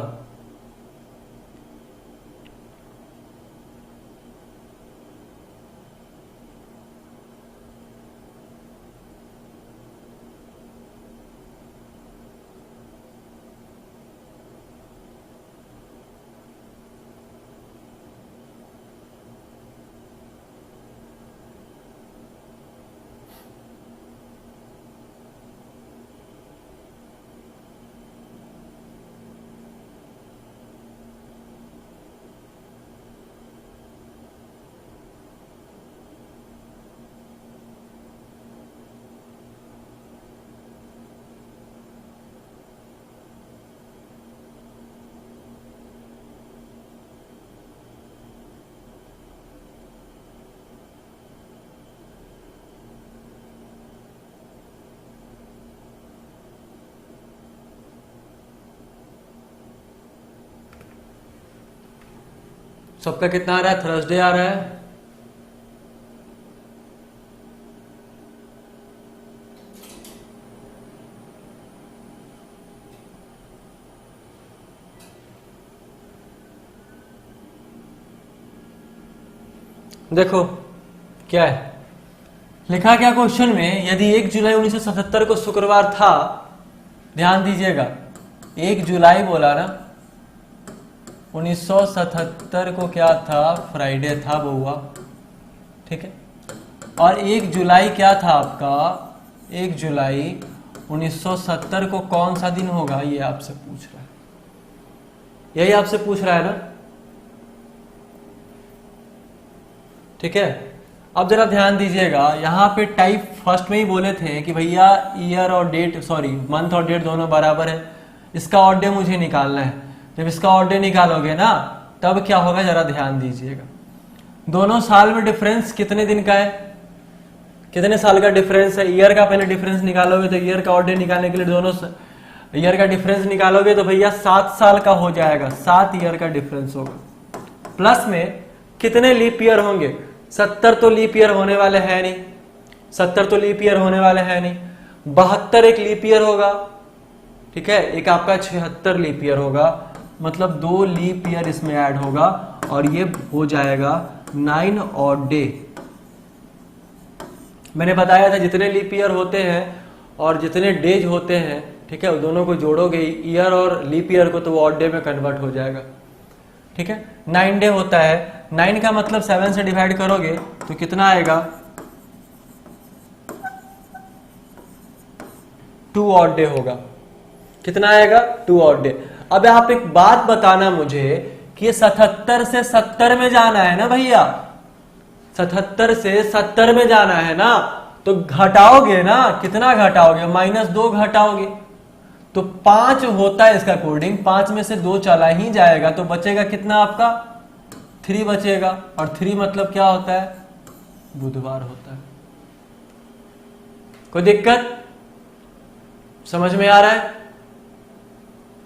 सबका कितना आ रहा है, थर्सडे आ रहा है। देखो क्या है लिखा क्या क्वेश्चन में, यदि 1 जुलाई 1977 को शुक्रवार था, ध्यान दीजिएगा 1 जुलाई बोला ना, 1977 को क्या था, फ्राइडे था बउआ, ठीक है। और 1 जुलाई क्या था आपका, 1 जुलाई 1970 को कौन सा दिन होगा, ये आपसे पूछ रहा है, यही आपसे पूछ रहा है ना, ठीक है। अब जरा ध्यान दीजिएगा, यहाँ पे टाइप फर्स्ट में ही बोले थे कि भैया ईयर और डेट, सॉरी मंथ और डेट दोनों बराबर है, इसका ऑड डे मुझे निकालना है। जब इसका ऑड डे निकालोगे ना तब क्या होगा, जरा ध्यान दीजिएगा। दोनों साल में डिफरेंस कितने दिन का है, कितने साल का डिफरेंस है, ईयर का पहले डिफरेंस निकालोगे तो ईयर का ऑड डे निकालने के लिए दोनों ईयर का डिफरेंस निकालोगे तो भैया 7 साल का हो जाएगा, 7 ईयर का डिफरेंस होगा। प्लस में कितने लीप ईयर होंगे, 70 तो लीप ईयर होने वाले हैं नहीं, 70 तो लीप ईयर होने वाले हैं नहीं, 72 एक लीप ईयर होगा, ठीक है, एक आपका 76 लीप ईयर होगा, मतलब 2 लीप ईयर इसमें ऐड होगा और ये हो जाएगा 9 ऑड डे। मैंने बताया था जितने लीप ईयर होते हैं और जितने डेज होते हैं, ठीक है, दोनों को जोड़ोगे ईयर और लीप ईयर को तो वो ऑड डे में कन्वर्ट हो जाएगा, ठीक है। 9 डे होता है, 9 का मतलब 7 से डिवाइड करोगे तो कितना आएगा, 2 ऑड डे होगा। कितना आएगा, 2 ऑड डे। अब आप एक बात बताना मुझे कि ये 77 से 70 में जाना है ना भैया, 77 से 70 में जाना है ना, तो घटाओगे ना, कितना घटाओगे, -2 घटाओगे तो 5 होता है इसका कोडिंग, 5 में से 2 चला ही जाएगा तो बचेगा कितना आपका 3 बचेगा, और 3 मतलब क्या होता है, बुधवार होता है। कोई दिक्कत समझ में आ रहा है?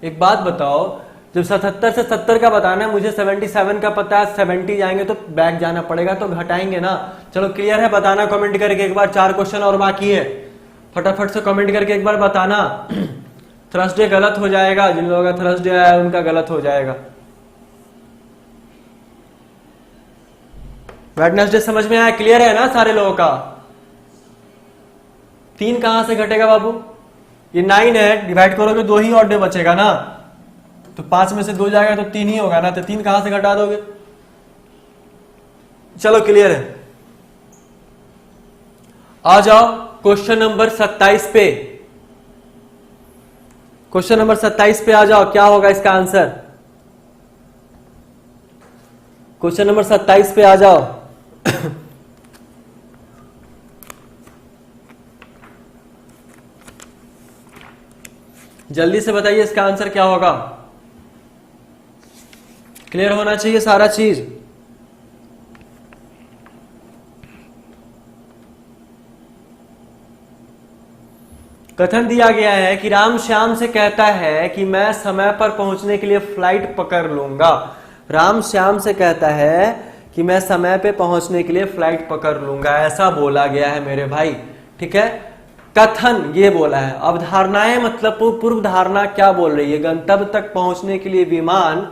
एक बात बताओ, जब 77 से 70 का बताना है, मुझे 77 का पता है, 70 जाएंगे तो बैक जाना पड़ेगा, तो घटाएंगे ना। चलो क्लियर है? बताना कमेंट करके एक बार। 4 क्वेश्चन और बाकी है, फटाफट से कमेंट करके एक बार बताना। थर्सडे गलत हो जाएगा, जिन लोगों का थर्सडे आया उनका गलत हो जाएगा। वेडनेसडे समझ में आया? क्लियर है ना सारे लोगों का? 3 कहां से घटेगा बाबू? ये 9 है, डिवाइड करोगे 2 ही और डे बचेगा ना, तो 5 में से 2 जाएगा तो 3 ही होगा ना, तो 3 कहां से घटा दोगे? चलो क्लियर है, आ जाओ क्वेश्चन नंबर 27 पे। क्वेश्चन नंबर 27 पे आ जाओ, क्या होगा इसका आंसर? क्वेश्चन नंबर 27 पे आ जाओ। जल्दी से बताइए इसका आंसर क्या होगा। क्लियर होना चाहिए सारा चीज। कथन दिया गया है कि राम श्याम से कहता है कि मैं समय पर पहुंचने के लिए फ्लाइट पकड़ लूंगा। राम श्याम से कहता है कि मैं समय पे पहुंचने के लिए फ्लाइट पकड़ लूंगा, ऐसा बोला गया है मेरे भाई। ठीक है, कथन ये बोला है। अवधारणाएं मतलब पूर्व धारणा क्या बोल रही है? गंतव्य तक पहुंचने के लिए विमान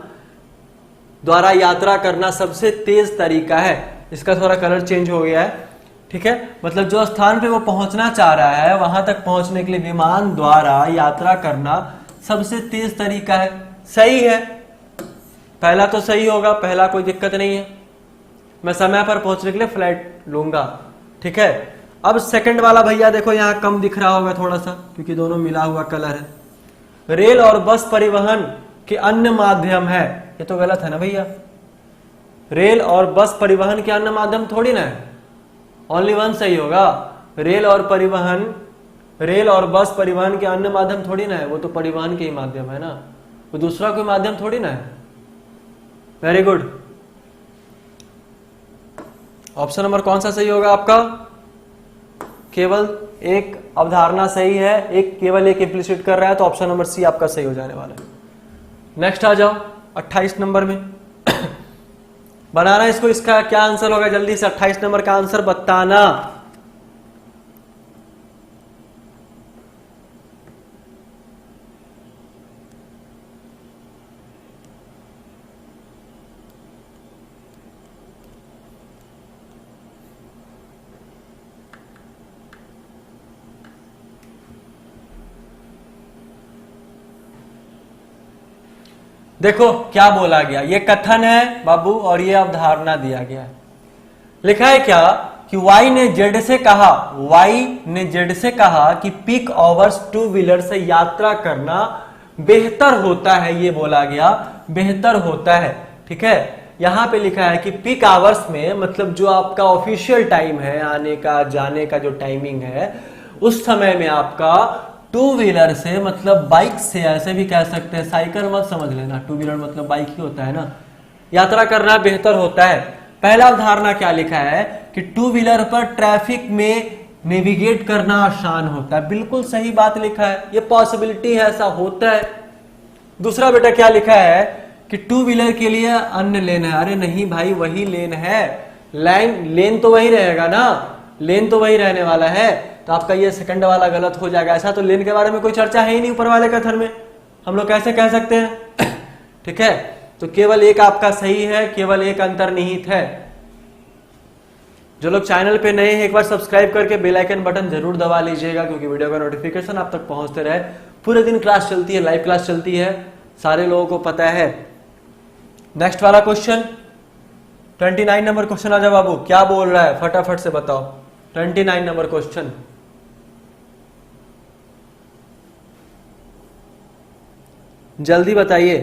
द्वारा यात्रा करना सबसे तेज तरीका है। इसका थोड़ा कलर चेंज हो गया है। ठीक है, मतलब जो स्थान पे वो पहुंचना चाह रहा है वहां तक पहुंचने के लिए विमान द्वारा यात्रा करना सबसे तेज तरीका है। सही है, पहला तो सही होगा, पहला कोई दिक्कत नहीं है, मैं समय पर पहुंचने के लिए फ्लाइट लूंगा। ठीक है, अब सेकंड वाला भैया देखो, यहां कम दिख रहा होगा थोड़ा सा क्योंकि दोनों मिला हुआ कलर है। रेल और बस परिवहन के अन्य माध्यम है, ये तो गलत है ना भैया। रेल और बस परिवहन के अन्य माध्यम थोड़ी ना है, ओनली वन सही होगा। रेल और बस परिवहन के अन्य माध्यम थोड़ी ना है, वो तो परिवहन के ही माध्यम है ना, वो दूसरा कोई माध्यम थोड़ी ना है। वेरी गुड, ऑप्शन नंबर कौन सा सही होगा आपका? केवल एक अवधारणा सही है, केवल एक इम्प्लिसिट कर रहा है, तो ऑप्शन नंबर सी आपका सही हो जाने वाला है। नेक्स्ट आ जाओ 28 नंबर में। बनाना इसको, इसका क्या आंसर होगा? जल्दी से 28 नंबर का आंसर बताना। देखो क्या बोला गया, ये कथन है बाबू और ये अवधारणा दिया गया है। लिखा है क्या कि वाई ने जेड से कहा कि पीक आवर्स 2 व्हीलर से यात्रा करना बेहतर होता है। ये बोला गया बेहतर होता है। ठीक है, यहां पे लिखा है कि पीक आवर्स में मतलब जो आपका ऑफिशियल टाइम है, आने का जाने का जो टाइमिंग है, उस समय में आपका 2 व्हीलर से मतलब बाइक से, ऐसे भी कह सकते हैं, साइकिल मत समझ लेना, 2 व्हीलर मतलब बाइक ही होता है ना, यात्रा करना बेहतर होता है। पहला अवधारणा क्या लिखा है कि 2 व्हीलर पर ट्रैफिक में नेविगेट करना आसान होता है। बिल्कुल सही बात लिखा है, ये पॉसिबिलिटी है, ऐसा होता है। दूसरा बेटा क्या लिखा है कि 2 व्हीलर के लिए अन्य लेन है। अरे नहीं भाई, वही लेन है, लेन तो वही रहेगा ना, लेन तो वही रहने वाला है। तो आपका ये सेकंड वाला गलत हो जाएगा। ऐसा तो लेन के बारे में कोई चर्चा है ही नहीं ऊपर वाले कथन में, हम लोग कैसे कह सकते हैं? ठीक है, तो केवल एक आपका सही है, केवल एक अंतर्निहित है। जो लोग चैनल पे नए हैं एक बार सब्सक्राइब करके बेल आइकन बटन जरूर दबा लीजिएगा, क्योंकि वीडियो का नोटिफिकेशन आप तक पहुंचते रहे। पूरे दिन क्लास चलती है, लाइव क्लास चलती है, सारे लोगों को पता है। नेक्स्ट वाला क्वेश्चन 29 नंबर क्वेश्चन आ जाओ बाबू, क्या बोल रहा है फटाफट से बताओ। 29 नंबर क्वेश्चन, जल्दी बताइए।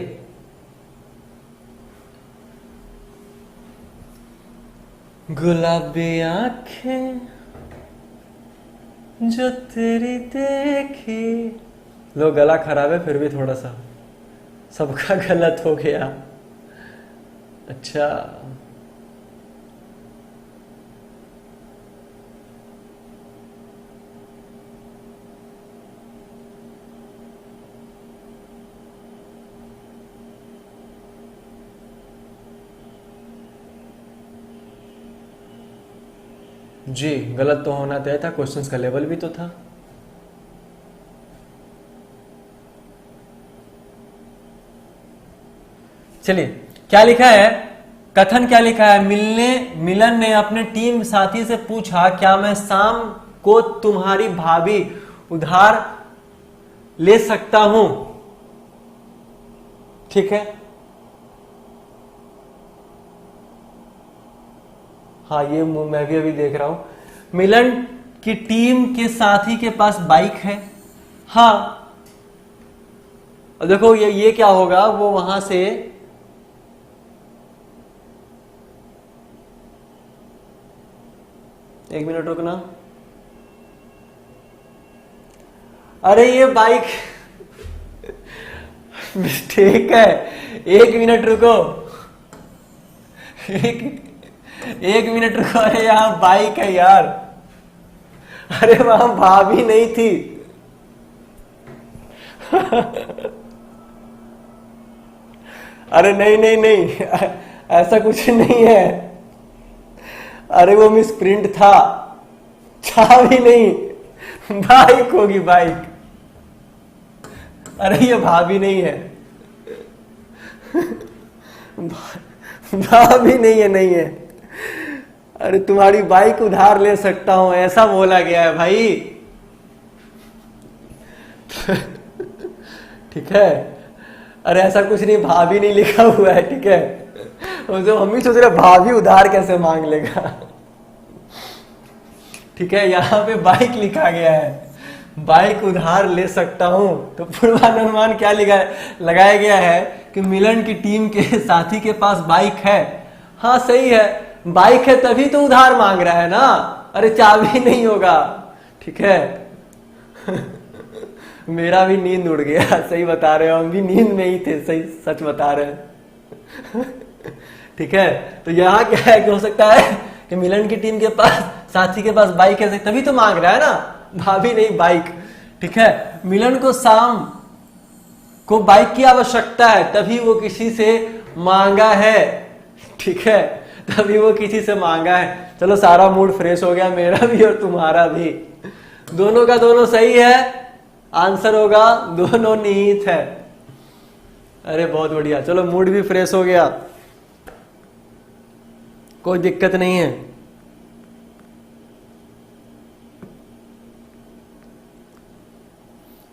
गुलाबी आंखें जो तेरी देखी, लो गला खराब है फिर भी थोड़ा सा सबका गलत हो गया। अच्छा जी गलत तो होना तय था, क्वेश्चंस का लेवल भी तो था। चलिए क्या लिखा है, कथन क्या लिखा है, मिलन ने अपने टीम साथी से पूछा क्या मैं शाम को तुम्हारी भाभी उधार ले सकता हूं। ठीक है, हाँ ये मैं भी अभी देख रहा हूं। मिलन की टीम के साथी के पास बाइक है। हाँ और देखो ये क्या होगा, वो वहां से एक मिनट रुकना। अरे ये बाइक ठीक है, एक मिनट रुको, एक मिनट रुको। अरे यहाँ बाइक है यार, अरे वहां भाभी नहीं थी। अरे नहीं नहीं नहीं, ऐसा कुछ नहीं है। अरे वो मिस प्रिंट था, चाबी नहीं, बाइक होगी बाइक। अरे ये भाभी नहीं है, भाभी नहीं है, नहीं है। अरे तुम्हारी बाइक उधार ले सकता हूं ऐसा बोला गया है भाई। ठीक है, अरे ऐसा कुछ नहीं, भाभी नहीं लिखा हुआ है। ठीक है, तो हम भी सोच रहे भाभी उधार कैसे मांग लेगा। ठीक है, यहाँ पे बाइक लिखा गया है, बाइक उधार ले सकता हूं, तो पूर्वानुमान क्या लगाया गया है कि मिलन की टीम के साथी के पास बाइक है। हाँ सही है, बाइक है तभी तो उधार मांग रहा है ना। अरे चाबी नहीं होगा। ठीक है। मेरा भी नींद उड़ गया, सही बता रहे हो, हम भी नींद में ही थे, सही सच बता रहे हैं। ठीक है, तो यहाँ क्या है कि हो सकता है कि मिलन की टीम के पास साथी के पास बाइक है तभी तो मांग रहा है ना, भाभी नहीं बाइक। ठीक है, मिलन को शाम को बाइक की आवश्यकता है तभी वो किसी से मांगा है। ठीक है, तभी वो किसी से मांगा है। चलो सारा मूड फ्रेश हो गया, मेरा भी और तुम्हारा भी, दोनों का दोनों सही है। आंसर होगा दोनों निहित है। अरे बहुत बढ़िया, चलो मूड भी फ्रेश हो गया, कोई दिक्कत नहीं है।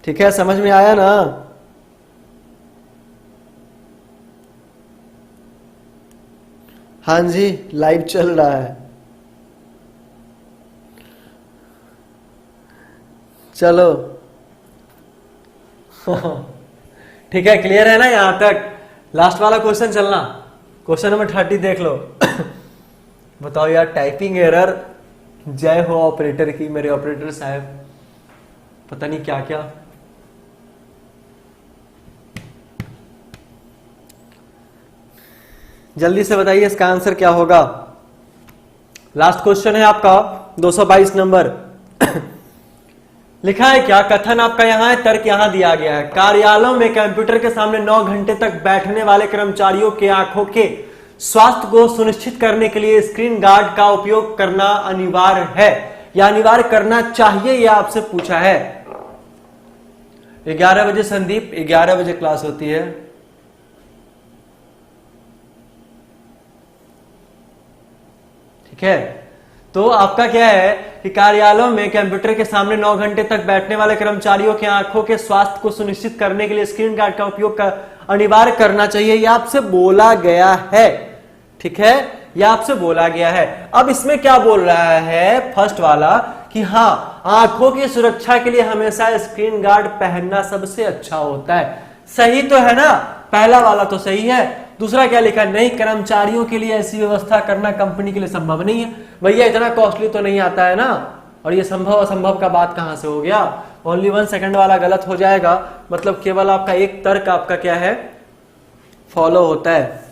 ठीक है, समझ में आया ना। हाँ जी, लाइव चल रहा है। चलो ठीक है, क्लियर है ना यहां तक। लास्ट वाला क्वेश्चन चलना, क्वेश्चन नंबर 30 देख लो। बताओ यार, टाइपिंग एरर, जय हो ऑपरेटर की, मेरे ऑपरेटर साहब, पता नहीं क्या क्या। जल्दी से बताइए इसका आंसर क्या होगा। लास्ट क्वेश्चन है आपका 222 नंबर। लिखा है क्या, कथन आपका यहां है, तर्क यहां दिया गया है। कार्यालयों में कंप्यूटर के सामने 9 घंटे तक बैठने वाले कर्मचारियों के आंखों के स्वास्थ्य को सुनिश्चित करने के लिए स्क्रीन गार्ड का उपयोग करना अनिवार्य है या अनिवार्य करना चाहिए, यह आपसे पूछा है। 11 बजे संदीप, 11 बजे क्लास होती है। ठीक है, तो आपका क्या है कि कार्यालयों में कंप्यूटर के सामने 9 घंटे तक बैठने वाले कर्मचारियों के आंखों के स्वास्थ्य को सुनिश्चित करने के लिए स्क्रीन गार्ड का उपयोग अनिवार्य करना चाहिए, यह आपसे बोला गया है। ठीक है, यह आपसे बोला गया है। अब इसमें क्या बोल रहा है, फर्स्ट वाला कि हाँ, आंखों की सुरक्षा के लिए हमेशा स्क्रीन गार्ड पहनना सबसे अच्छा होता है। सही तो है ना, पहला वाला तो सही है। दूसरा क्या लिखा, नहीं, कर्मचारियों के लिए ऐसी व्यवस्था करना कंपनी के लिए संभव नहीं है। भैया इतना कॉस्टली तो नहीं आता है ना, और ये संभव असंभव का बात कहां से हो गया। ओनली 1 सेकंड वाला गलत हो जाएगा, मतलब केवल आपका एक तर्क आपका क्या है, फॉलो होता है।